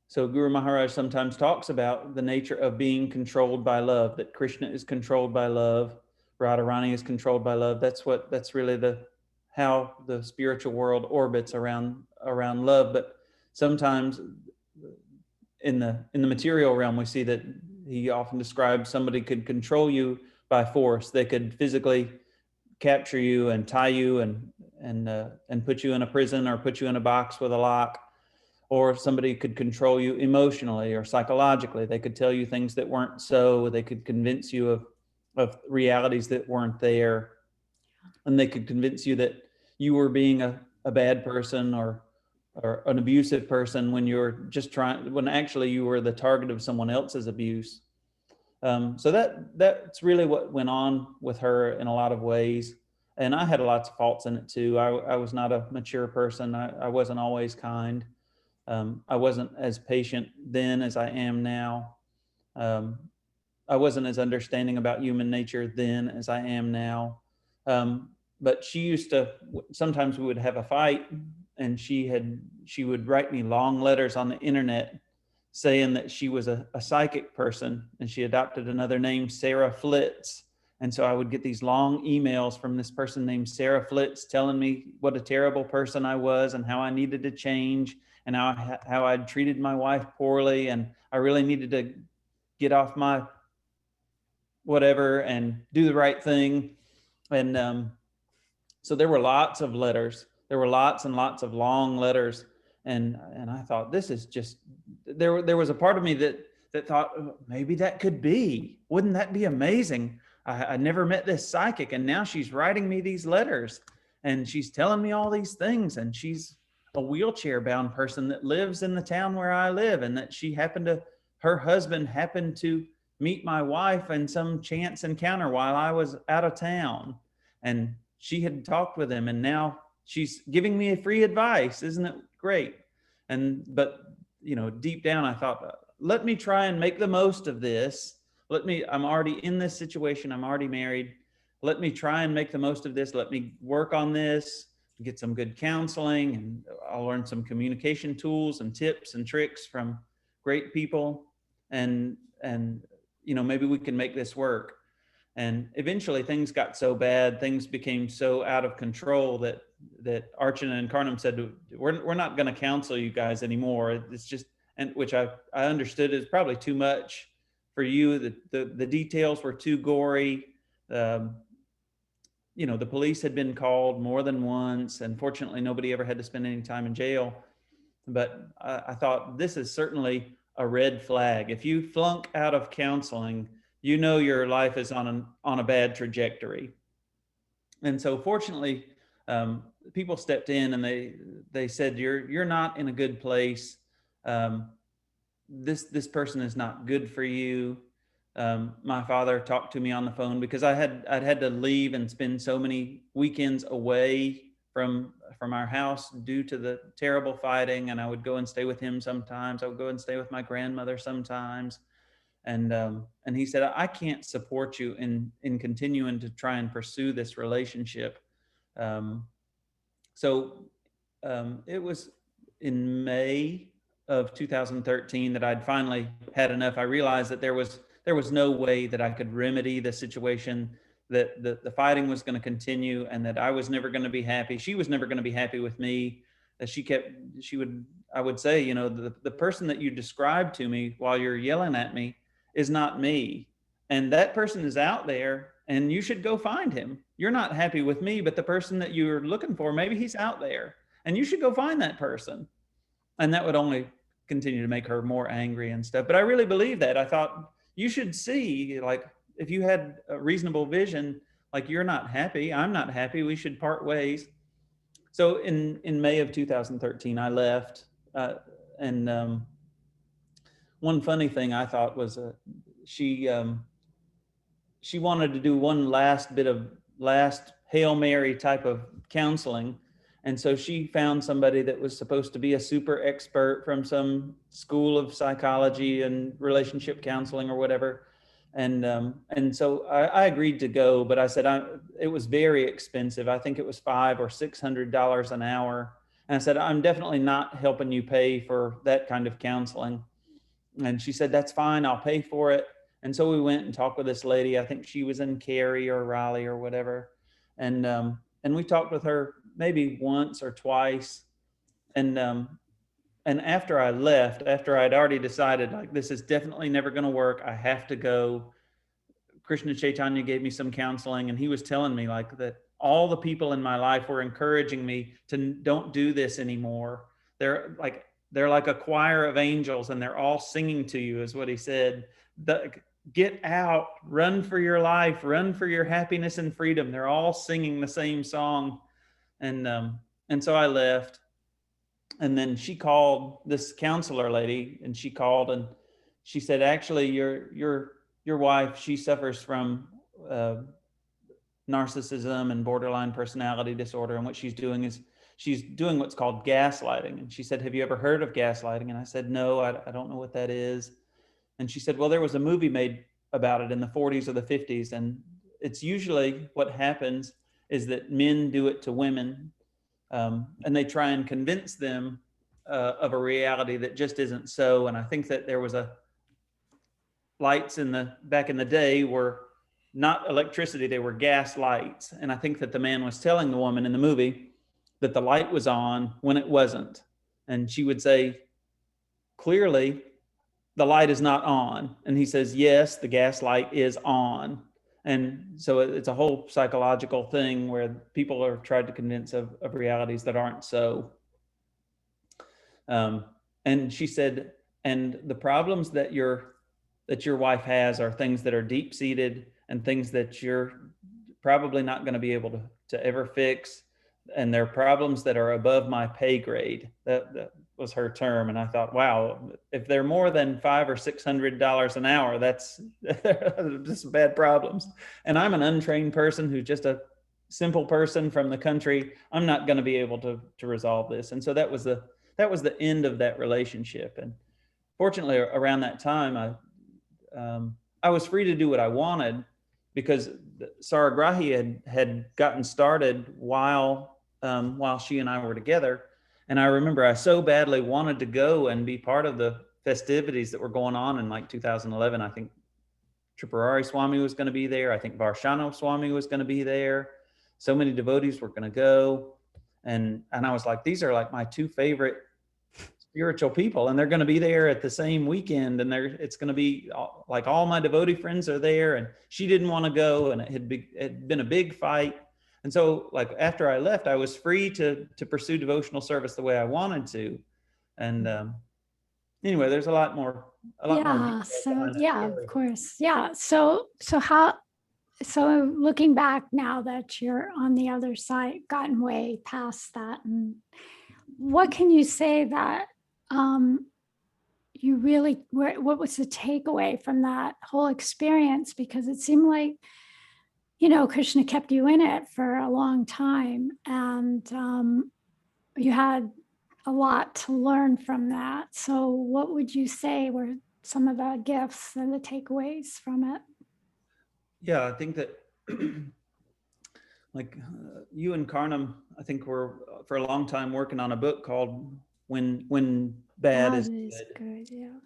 So Guru Maharaj sometimes talks about the nature of being controlled by love, that Krishna is controlled by love, Radharani is controlled by love. That's really how the spiritual world orbits around love. But sometimes in the material realm, we see that he often describes somebody could control you by force. They could physically capture you and tie you and put you in a prison, or put you in a box with a lock. Or somebody could control you emotionally or psychologically. They could tell you things that weren't so. They could convince you of realities that weren't there. And they could convince you that you were being a bad person or an abusive person when when actually you were the target of someone else's abuse. So that's really what went on with her in a lot of ways. And I had lots of faults in it too. I was not a mature person. I wasn't always kind. I wasn't as patient then as I am now. I wasn't as understanding about human nature then as I am now. But she used to, sometimes we would have a fight, and she would write me long letters on the internet saying that she was a psychic person, and she adopted another name, Sarah Flitz. And so I would get these long emails from this person named Sarah Flitz telling me what a terrible person I was and how I needed to change, and how I'd treated my wife poorly, and I really needed to get off my whatever and do the right thing. And so there were lots of letters. There were lots and lots of long letters. And I thought, this is just, there was a part of me that thought, oh, maybe that could be. Wouldn't that be amazing? I never met this psychic, and now she's writing me these letters, and she's telling me all these things, and she's a wheelchair bound person that lives in the town where I live, and that her husband happened to meet my wife in some chance encounter while I was out of town, and she had talked with him, and now she's giving me a free advice. Isn't it great? But deep down I thought, let me try and make the most of this. I'm already in this situation. I'm already married. Let me try and make the most of this. Let me work on this, get some good counseling, and I'll learn some communication tools and tips and tricks from great people. And maybe we can make this work. And eventually things got so bad, things became so out of control that Archana and Karnam said, we're not going to counsel you guys anymore. It's just, and which I understood is probably too much for you. The details were too gory. The police had been called more than once, and fortunately nobody ever had to spend any time in jail. But I thought, this is certainly a red flag. If you flunk out of counseling, your life is on a bad trajectory. And so fortunately, people stepped in and they said, you're not in a good place. This person is not good for you. My father talked to me on the phone because I'd had to leave and spend so many weekends away from our house due to the terrible fighting. And I would go and stay with him sometimes. I would go and stay with my grandmother sometimes. And he said, I can't support you in continuing to try and pursue this relationship. So it was in May of 2013 that I'd finally had enough. I realized that there was no way that I could remedy the situation, that the fighting was going to continue, and that I was never going to be happy. She was never going to be happy with me. That I would say, the person that you described to me while you're yelling at me is not me. And that person is out there, and you should go find him. You're not happy with me, but the person that you're looking for, maybe he's out there, and you should go find that person. And that would only continue to make her more angry and stuff. But I really believe that. I thought, you should see, like, if you had a reasonable vision, like, you're not happy, I'm not happy, we should part ways. So in May of 2013, I left. And one funny thing I thought was she wanted to do one last Hail Mary type of counseling. And so she found somebody that was supposed to be a super expert from some school of psychology and relationship counseling or whatever. And so I agreed to go, but I said it was very expensive. I think it was $500 or $600 an hour. And I said, I'm definitely not helping you pay for that kind of counseling. And she said, that's fine, I'll pay for it. And so we went and talked with this lady. I think she was in Cary or Raleigh or whatever. And we talked with her maybe once or twice. And after I left, after I'd already decided, like, this is definitely never going to work, I have to go, Krishna Chaitanya gave me some counseling, and he was telling me, like, that all the people in my life were encouraging me to don't do this anymore. They're like a choir of angels, and they're all singing to you, is what he said. Get out, run for your life, run for your happiness and freedom. They're all singing the same song. And so I left. And then she called, this counselor lady, and she called and she said, actually, your wife, she suffers from narcissism and borderline personality disorder. And what she's doing is she's doing what's called gaslighting. And she said, have you ever heard of gaslighting? And I said, no, I don't know what that is. And she said, well, there was a movie made about it in the 40s or the 50s. And it's usually what happens is that men do it to women. And they try and convince them of a reality that just isn't so. And I think that there was lights back in the day were not electricity, they were gas lights. And I think that the man was telling the woman in the movie that the light was on when it wasn't. And she would say, clearly, the light is not on. And he says, yes, the gas light is on. And so it's a whole psychological thing where people are tried to convince of realities that aren't so. And she said, and the problems that your that your wife has are things that are deep seated and things that you're probably not going to be able to ever fix. And they're problems that are above my pay grade. That was her term. And I thought, wow, if they're more than $500 or $600 an hour, that's just bad problems. And I'm an untrained person who's just a simple person from the country. I'm not going to be able to resolve this. And so that was the end of that relationship. And fortunately, around that time, I was free to do what I wanted, because Saragrahi had gotten started while she and I were together. And I remember I so badly wanted to go and be part of the festivities that were going on in like 2011. I think Tripurari Swami was going to be there. I think Varshana Swami was going to be there. So many devotees were going to go. And I was like, these are like my two favorite spiritual people, and they're going to be there at the same weekend, and it's going to be like all my devotee friends are there. And she didn't want to go, and it had been a big fight. And so like after I left, I was free to pursue devotional service the way I wanted to. And anyway, there's a lot more. Yeah. So yeah, of course. Yeah. So looking back now that you're on the other side, gotten way past that, and what can you say that you really, what was the takeaway from that whole experience? Because it seemed like, Krishna kept you in it for a long time, and you had a lot to learn from that. So what would you say were some of the gifts and the takeaways from it? Yeah, I think that like you and Karnam, I think were for a long time working on a book called When Bad is Good. Yeah.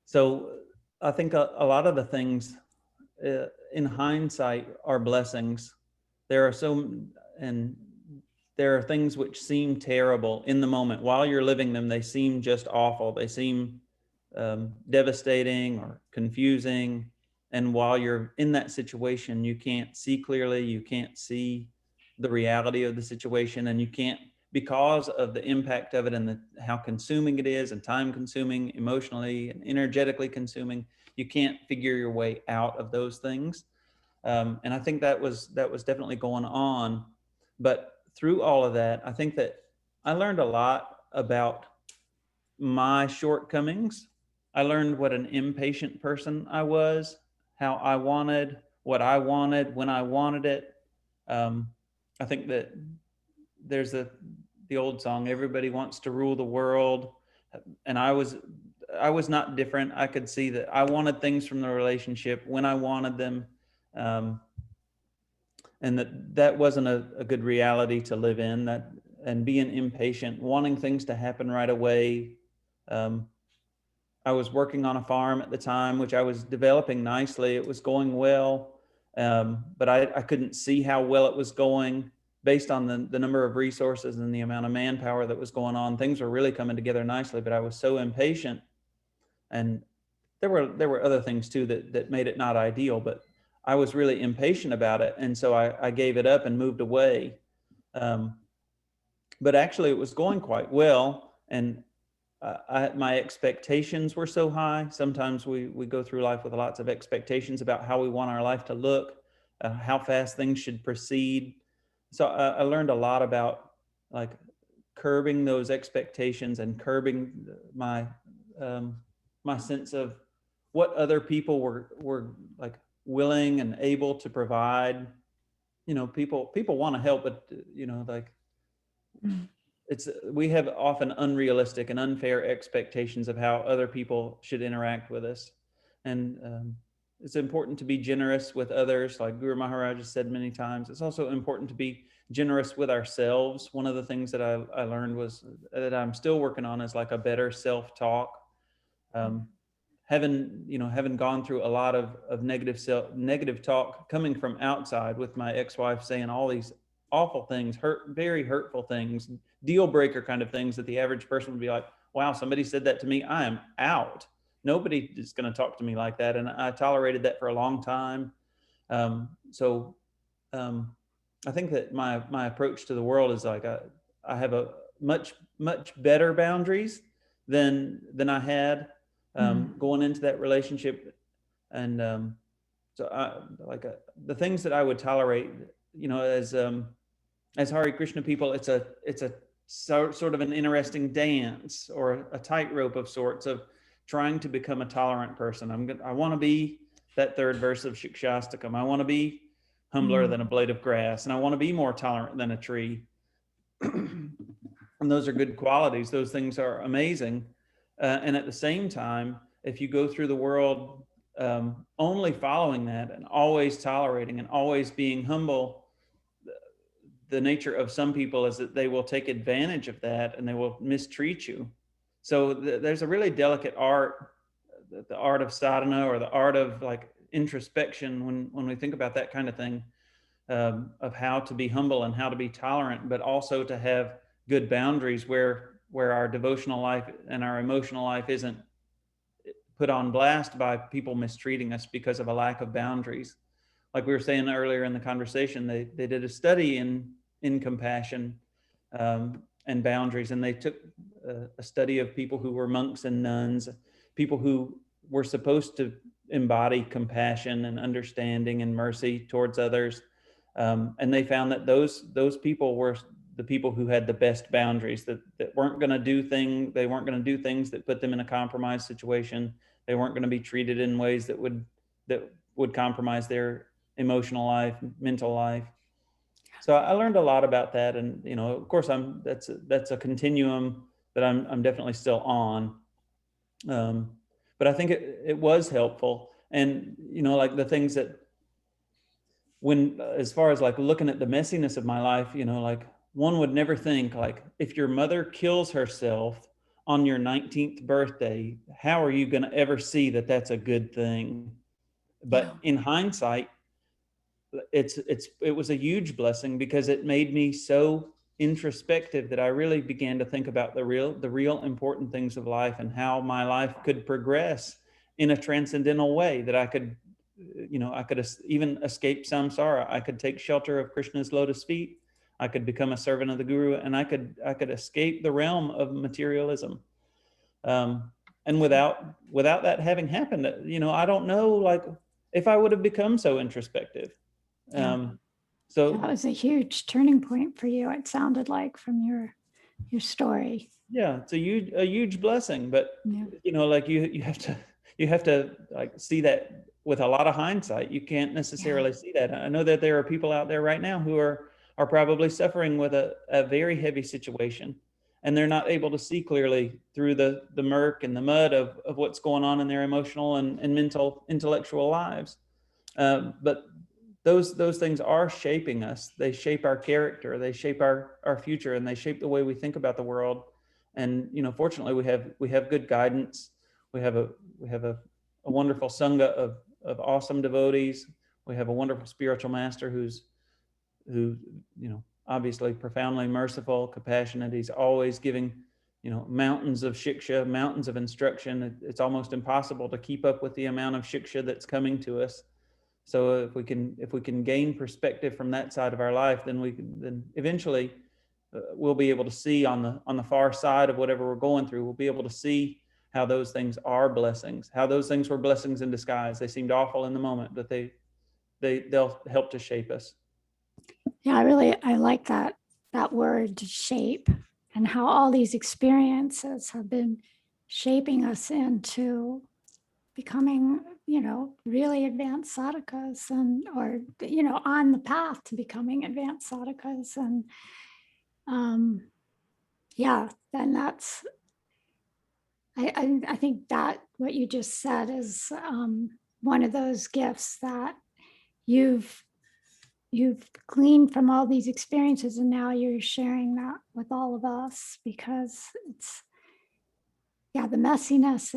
So I think a lot of the things in hindsight are blessings. There are things which seem terrible in the moment. While you're living them, they seem just awful. They seem devastating or confusing. And while you're in that situation, you can't see clearly, you can't see the reality of the situation, and you can't, because of the impact of it and how consuming it is, and time consuming, emotionally and energetically consuming, you can't figure your way out of those things. And I think that was definitely going on. But through all of that, I think that I learned a lot about my shortcomings. I learned what an impatient person I was, how I wanted what I wanted when I wanted it. I think that there's the old song, everybody wants to rule the world. And I was not different. I could see that I wanted things from the relationship when I wanted them. And that wasn't a good reality to live in, and being impatient, wanting things to happen right away. I was working on a farm at the time, which I was developing nicely. It was going well, but I couldn't see how well it was going based on the number of resources and the amount of manpower that was going on. Things were really coming together nicely, but I was so impatient. And there were other things too that made it not ideal, but I was really impatient about it. And so I gave it up and moved away. But actually it was going quite well. And my expectations were so high. Sometimes we go through life with lots of expectations about how we want our life to look, how fast things should proceed. So I learned a lot about like curbing those expectations and curbing my my sense of what other people were like willing and able to provide. People want to help, but like we have often unrealistic and unfair expectations of how other people should interact with us. And it's important to be generous with others, like Guru Maharaj has said many times. It's also important to be generous with ourselves. One of the things that I learned was that I'm still working on is like a better self-talk. Having gone through a lot of negative talk coming from outside, with my ex-wife saying all these awful things, very hurtful things, deal breaker kind of things that the average person would be like, wow, somebody said that to me, I am out. Nobody is going to talk to me like that. And I tolerated that for a long time. So I think that my approach to the world is like, I have a much better boundaries than I had going into that relationship. And the things that I would tolerate, as Hare Krishna people, it's a sort of an interesting dance or a tightrope of sorts of trying to become a tolerant person. I want to be that third verse of Shikshastakam. I want to be humbler than a blade of grass, and I want to be more tolerant than a tree. And those are good qualities. Those things are amazing. And at the same time, if you go through the world only following that and always tolerating and always being humble, the nature of some people is that they will take advantage of that and they will mistreat you. So there's a really delicate art, the art of sadhana, or the art of like introspection, when we think about that kind of thing, of how to be humble and how to be tolerant, but also to have good boundaries where our devotional life and our emotional life isn't put on blast by people mistreating us because of a lack of boundaries. Like we were saying earlier in the conversation, they did a study in compassion and boundaries, and they took a study of people who were monks and nuns, people who were supposed to embody compassion and understanding and mercy towards others, and they found that those people were the people who had the best boundaries, that weren't going to do things. They weren't going to do things that put them in a compromised situation. They weren't going to be treated in ways that would compromise their emotional life, mental life. So I learned a lot about that, and of course, that's a continuum that I'm definitely still on. But I think it was helpful, and like the things that, when as far as like looking at the messiness of my life, like one would never think, like, if your mother kills herself on your 19th birthday, how are you going to ever see that that's a good thing? But in hindsight, it was a huge blessing, because it made me so introspective that I really began to think about the real important things of life, and how my life could progress in a transcendental way, that I could even escape samsara. I could take shelter of Krishna's lotus feet. I could become a servant of the Guru, and I could escape the realm of materialism. And without that having happened, I don't know, like, if I would have become so introspective. So that was a huge turning point for you, it sounded like, from your story. Yeah, it's a huge blessing, but like you have to like see that with a lot of hindsight. You can't necessarily see that. I know that there are people out there right now who are probably suffering with a very heavy situation, and they're not able to see clearly through the murk and the mud of what's going on in their emotional and mental, intellectual lives. But those things are shaping us. They shape our character, they shape our future, and they shape the way we think about the world. And fortunately, we have good guidance. We have a wonderful sanga of awesome devotees. We have a wonderful spiritual master who obviously profoundly merciful, compassionate. He's always giving mountains of shiksha, mountains of instruction. It's almost impossible to keep up with the amount of shiksha that's coming to us. So if we can gain perspective from that side of our life, then eventually we'll be able to see on the far side of whatever we're going through. We'll be able to see how those things are blessings, how those things were blessings in disguise. They seemed awful in the moment, but they'll help to shape us. Yeah, I like that word, shape, and how all these experiences have been shaping us into becoming, really advanced sadhakas, or on the path to becoming advanced sadhakas. And then that's, I think that what you just said is one of those gifts that you've gleaned from all these experiences, and now you're sharing that with all of us, because it's, the messiness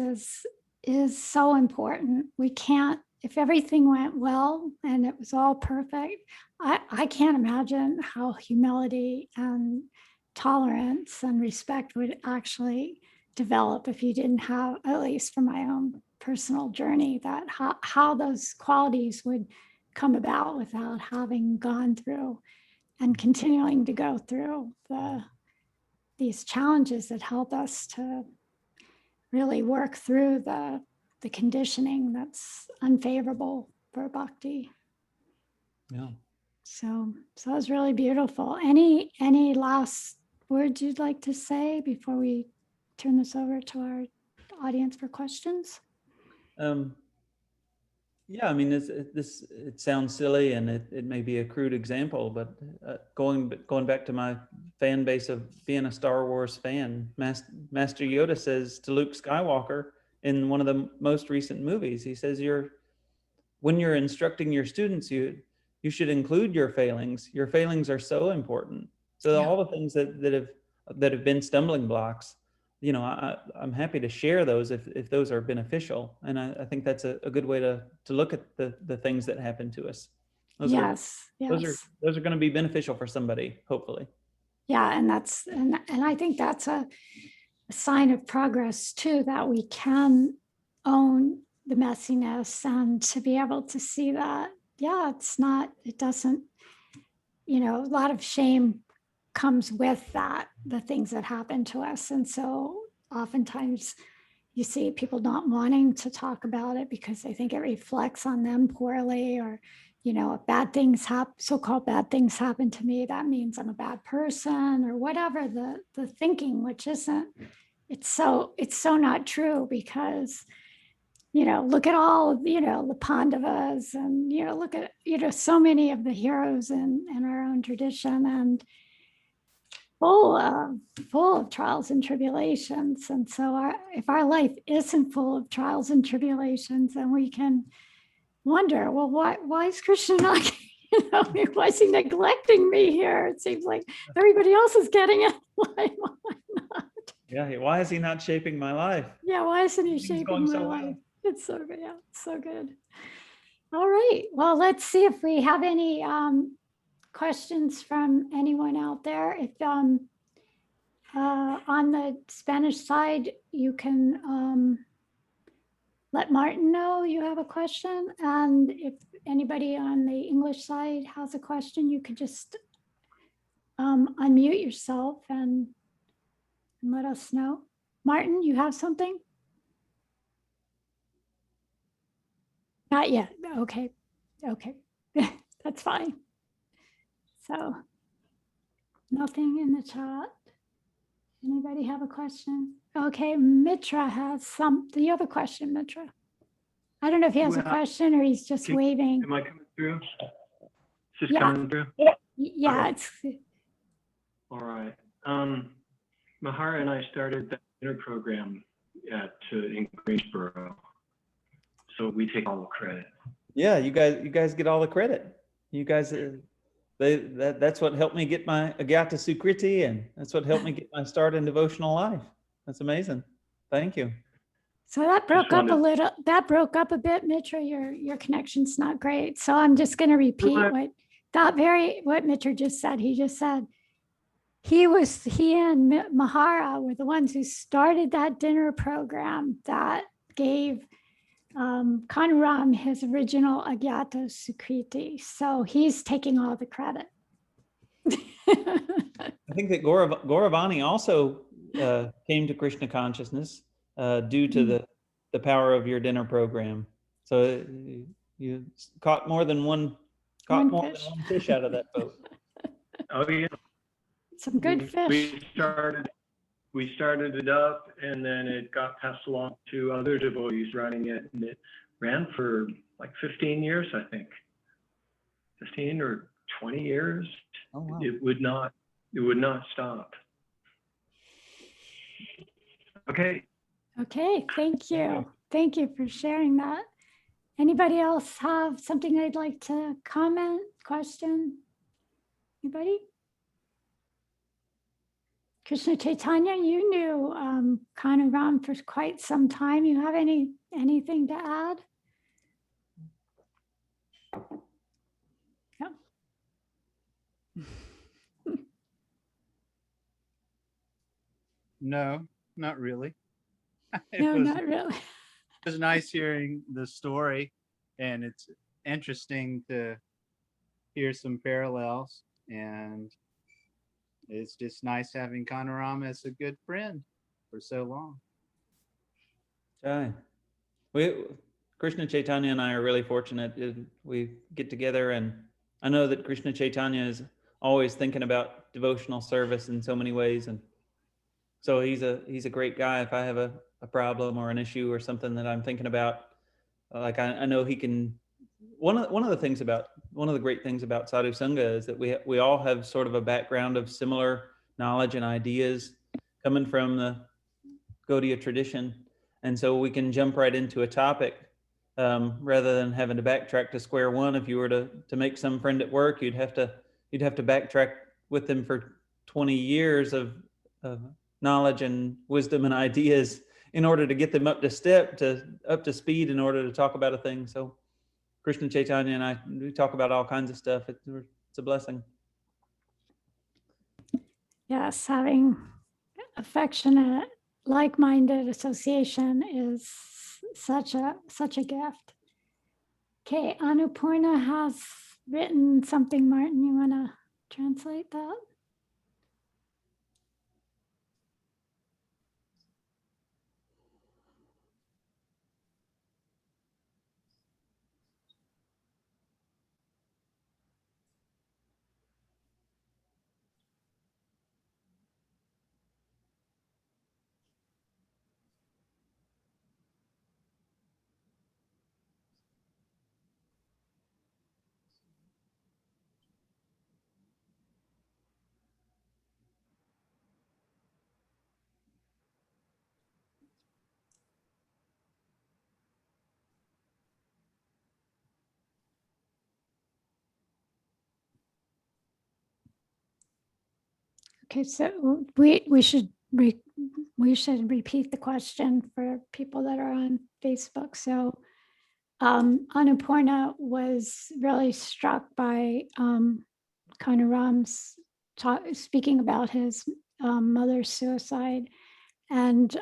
is so important. We can't, if everything went well and it was all perfect, I can't imagine how humility and tolerance and respect would actually develop if you didn't have, at least from my own personal journey, that how those qualities would come about without having gone through and continuing to go through these challenges that help us to really work through the the conditioning that's unfavorable for bhakti. Yeah. So that was really beautiful. Any last words you'd like to say before we turn this over to our audience for questions? Yeah, I mean, it sounds silly and it may be a crude example, but going back to my fan base of being a Star Wars fan, Master Yoda says to Luke Skywalker in one of the most recent movies, he says, when you're instructing your students, you should include your failings. Your failings are so important. So Yeah. all the things that have been stumbling blocks, I'm happy to share those if those are beneficial. And I think that's a good way to look at the things that happen to us. Those are going to be beneficial for somebody, hopefully. Yeah, and I think that's a sign of progress too, that we can own the messiness and to be able to see that, yeah, it doesn't, a lot of shame comes with that, the things that happen to us. And so oftentimes you see people not wanting to talk about it because they think it reflects on them poorly, or, if bad things happen, so-called bad things happen to me, that means I'm a bad person, or whatever the thinking, which isn't, it's so not true, because, look at all, the Pandavas, and, look at, so many of the heroes in our own tradition, and full of trials and tribulations. And so if our life isn't full of trials and tribulations, then we can wonder, well, why is Krishna not, why is he neglecting me here? It seems like everybody else is getting it. Why not? Yeah, why is he not shaping my life? Yeah, why isn't he shaping my life? It's so good. Yeah, it's so good. All right. Well, let's see if we have any questions from anyone out there. If on the Spanish side, you can let Martin know you have a question. And if anybody on the English side has a question, you could just unmute yourself and let us know. Martin, you have something? Not yet. Okay. That's fine. So nothing in the chat. Anybody have a question? Okay, Mitra has some. Do you have a question, Mitra? I don't know if he has a question or he's just waving. Am I coming through? Is this coming through? Yeah, okay. It's. All right. Mahara and I started the dinner program in Greensboro, so we take all the credit. Yeah, you guys get all the credit. You guys, that's what helped me get my Agyata Sukriti, and that's what helped me get my start in devotional life. That's amazing. Thank you. So that broke up a little. That broke up a bit, Mitra. Your connection's not great. So I'm just going to repeat what Mitra just said. He just said he and Mahara were the ones who started that dinner program that gave Conor Roms his original Agyata Sukriti. So he's taking all the credit. I think that Gauravani also came to Krishna consciousness due to the power of your dinner program. So you caught more than one fish out of that boat. Oh yeah. Some good fish. We started it up, and then it got passed along to other devotees running it, and it ran for like 15 years, I think. 15 or 20 years. Oh, wow. It would not stop. Okay. Okay, thank you. Thank you for sharing that. Anybody else have something they'd like to comment, question? Anybody? Krishna Chaitanya, you knew Conor Roms for quite some time. You have anything to add? No, not really. Not really. It was nice hearing the story, and it's interesting to hear some parallels, and it's just nice having Conor Roms as a good friend for so long. Jai. Krishna Chaitanya and I are really fortunate. We get together, and I know that Krishna Chaitanya is always thinking about devotional service in so many ways, and so he's a great guy. If I have a problem or an issue or something that I'm thinking about, like I know he can. One of the great things about sadhu sangha is that we all have sort of a background of similar knowledge and ideas coming from the Gaudiya tradition, and so we can jump right into a topic rather than having to backtrack to square one. If you were to make some friend at work, you'd have to backtrack with them for 20 years of knowledge and wisdom and ideas in order to get them up to speed in order to talk about a thing. So Krishna Chaitanya and I, we talk about all kinds of stuff. It's a blessing. Yes, having affectionate, like-minded association is such a gift. Okay, Annapurna has written something. Martin, you want to translate that? Okay, so we should repeat the question for people that are on Facebook. So Annapurna was really struck by Conor Roms speaking about his mother's suicide, and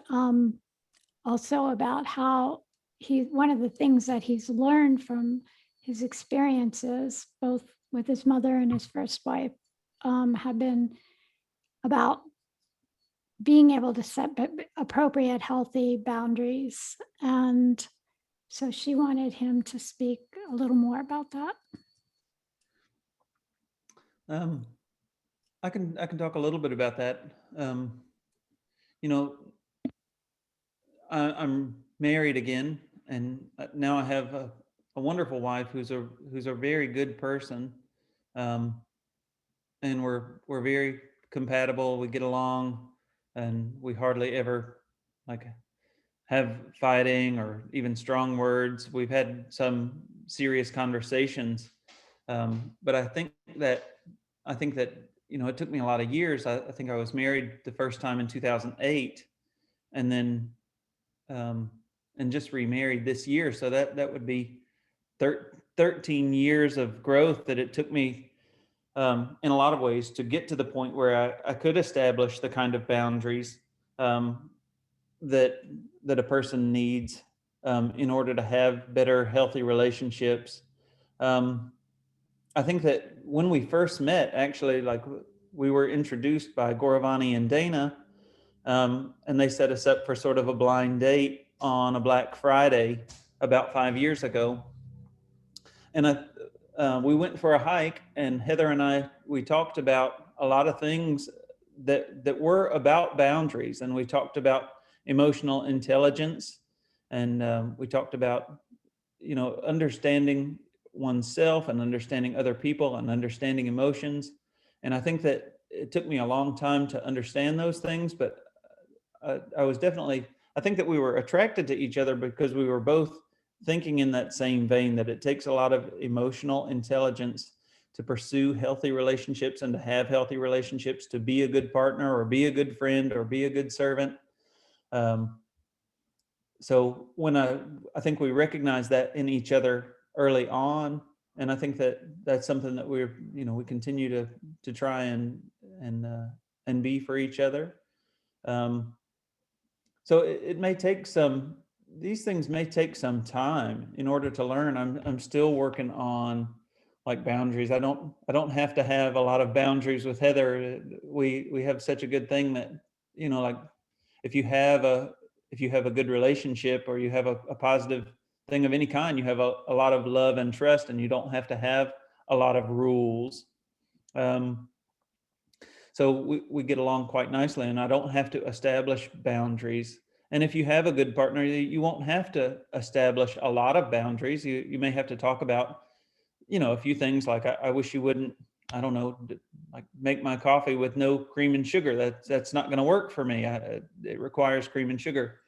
also about how one of the things that he's learned from his experiences, both with his mother and his first wife, have been about being able to set appropriate, healthy boundaries. And so she wanted him to speak a little more about that. I can talk a little bit about that. You know, I'm married again, and now I have a wonderful wife who's a very good person, and we're very compatible. We get along, and we hardly ever like have fighting or even strong words. We've had some serious conversations, but I think that it took me a lot of years. I think I was married the first time in 2008, and then and just remarried this year. So that would be 13 years of growth that it took me in a lot of ways to get to the point where I could establish the kind of boundaries that a person needs in order to have better, healthy relationships. I think that when we first met, actually, like we were introduced by Gauravani and Dana, and they set us up for sort of a blind date on a Black Friday about 5 years ago. And we went for a hike, and Heather and I, we talked about a lot of things that were about boundaries, and we talked about emotional intelligence, and we talked about understanding oneself and understanding other people and understanding emotions. And I think that it took me a long time to understand those things, but I think that we were attracted to each other because we were both thinking in that same vein, that it takes a lot of emotional intelligence to pursue healthy relationships and to have healthy relationships, to be a good partner or be a good friend or be a good servant. So when I think we recognize that in each other early on, and I think that that's something that we continue to try and be for each other. So it may take these things may take some time in order to learn. I'm still working on like boundaries. I don't have to have a lot of boundaries with Heather. We have such a good thing that, like if you have if you have a good relationship or you have a positive thing of any kind, you have a lot of love and trust, and you don't have to have a lot of rules. So we get along quite nicely, and I don't have to establish boundaries. And if you have a good partner, you won't have to establish a lot of boundaries. You may have to talk about, a few things like, I wish you wouldn't, I don't know, like make my coffee with no cream and sugar. That's not going to work for me. It requires cream and sugar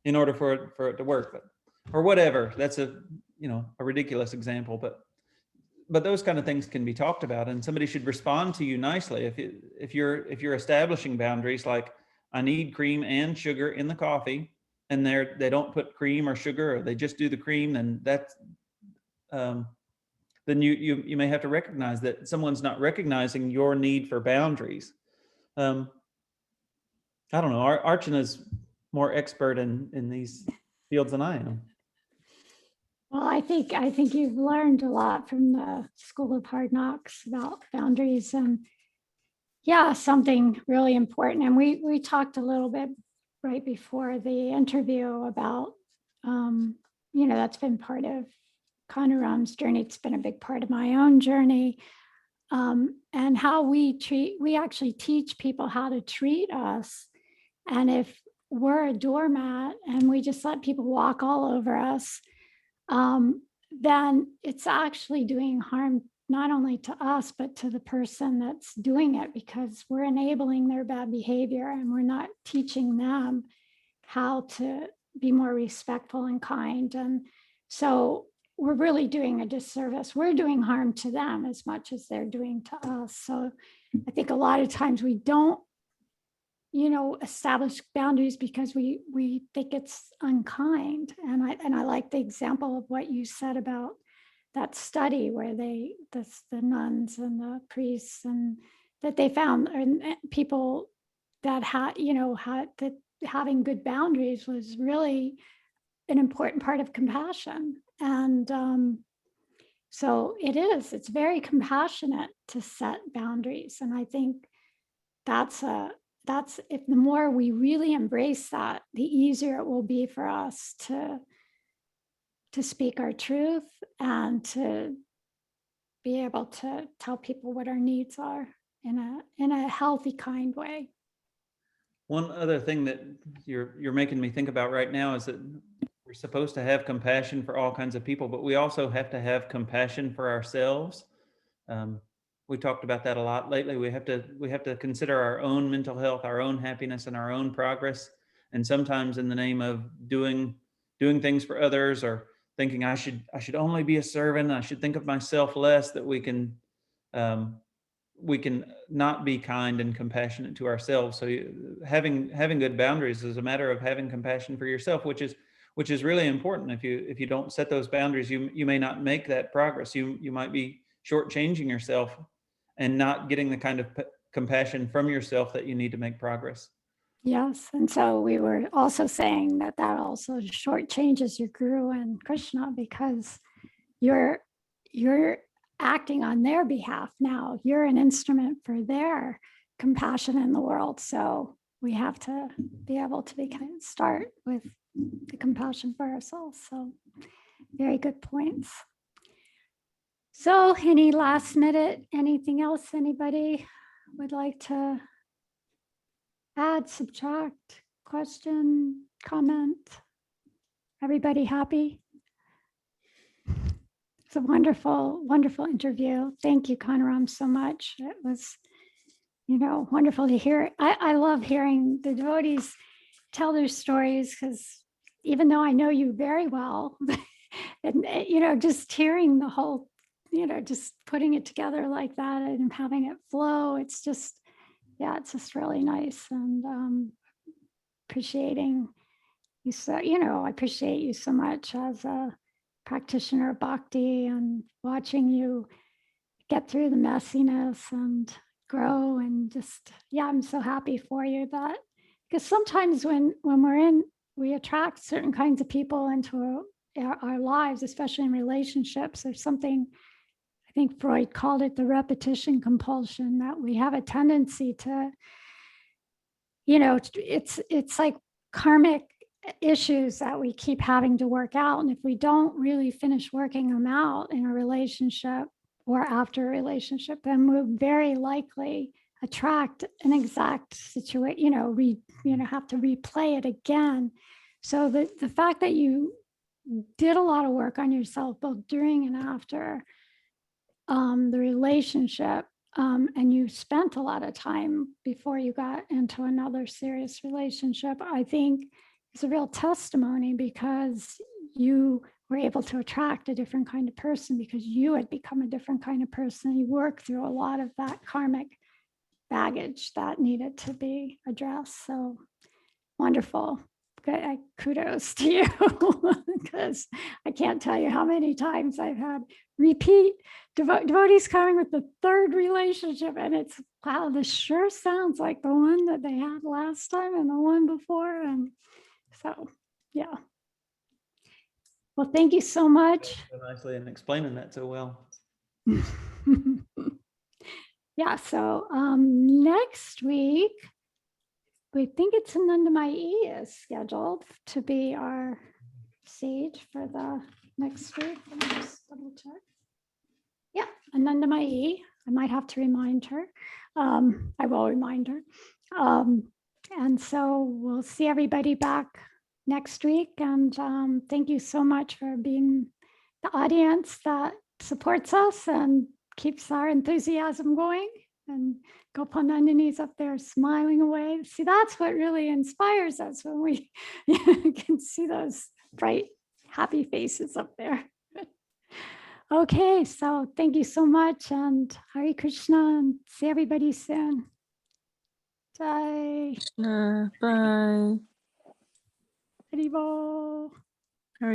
in order for it to work, or whatever. That's a ridiculous example, but those kind of things can be talked about, and somebody should respond to you nicely. If you're establishing boundaries, like, I need cream and sugar in the coffee, and they don't put cream or sugar, or they just do the cream, then that's then you may have to recognize that someone's not recognizing your need for boundaries. I don't know. Archana's more expert in these fields than I am. Well, I think you've learned a lot from the School of Hard Knocks about boundaries, and yeah, something really important. And we talked a little bit right before the interview about, that's been part of Conor Roms' journey. It's been a big part of my own journey, and how we actually teach people how to treat us. And if we're a doormat and we just let people walk all over us, then it's actually doing harm not only to us, but to the person that's doing it, because we're enabling their bad behavior and we're not teaching them how to be more respectful and kind. And so we're really doing a disservice. We're doing harm to them as much as they're doing to us. So I think a lot of times we don't, establish boundaries because we think it's unkind. And I like the example of what you said about that study where the nuns and the priests, and that they found, and people that that having good boundaries was really an important part of compassion. And so it's very compassionate to set boundaries. And I think that's if the more we really embrace that, the easier it will be for us to speak our truth and to be able to tell people what our needs are in a healthy, kind way. One other thing that you're making me think about right now is that we're supposed to have compassion for all kinds of people, but we also have to have compassion for ourselves. We talked about that a lot lately. We have to consider our own mental health, our own happiness, and our own progress. And sometimes, in the name of doing things for others, or thinking I should only be a servant, I should think of myself less, that we can not be kind and compassionate to ourselves. So having good boundaries is a matter of having compassion for yourself, which is really important. If you don't set those boundaries, you may not make that progress. You might be shortchanging yourself and not getting the kind of compassion from yourself that you need to make progress. Yes. And so we were also saying that also shortchanges your Guru and Krishna, because you're acting on their behalf now. You're an instrument for their compassion in the world. So we have to be able to start with the compassion for ourselves. So very good points. So any last minute, anything else anybody would like to add, subtract, question, comment? Everybody happy? It's a wonderful, wonderful interview. Thank you, Conor Roms, so much. It was, wonderful to hear. I love hearing the devotees tell their stories, because even though I know you very well, and, just hearing the whole, just putting it together like that and having it flow, it's just really nice. And appreciating you so, I appreciate you so much as a practitioner of bhakti, and watching you get through the messiness and grow, and just, I'm so happy for you. That because sometimes when we attract certain kinds of people into our lives, especially in relationships, there's something, I think Freud called it the repetition compulsion, that we have a tendency to, it's like karmic issues that we keep having to work out. And if we don't really finish working them out in a relationship or after a relationship, then we'll very likely attract an exact situation, have to replay it again. So the fact that you did a lot of work on yourself, both during and after the relationship, and you spent a lot of time before you got into another serious relationship, I think is a real testimony, because you were able to attract a different kind of person because you had become a different kind of person. You worked through a lot of that karmic baggage that needed to be addressed. So wonderful. Good. Kudos to you, because I can't tell you how many times I've had repeat devotees coming with the third relationship, and it's, wow, this sure sounds like the one that they had last time and the one before. And so, yeah. Well, thank you so much. So nicely in explaining that so well. Yeah, so next week, we think it's Anandamayi is scheduled to be our sage for the next week. Let me just double check. Yeah, Anandamayi. I might have to remind her. I will remind her. And so we'll see everybody back next week. And thank you so much for being the audience that supports us and keeps our enthusiasm going. And Gopanandini's up there smiling away. See, that's what really inspires us, when we can see those bright, happy faces up there. Okay, so thank you so much, and Hare Krishna, and see everybody soon. Jai. Bye. Haribol.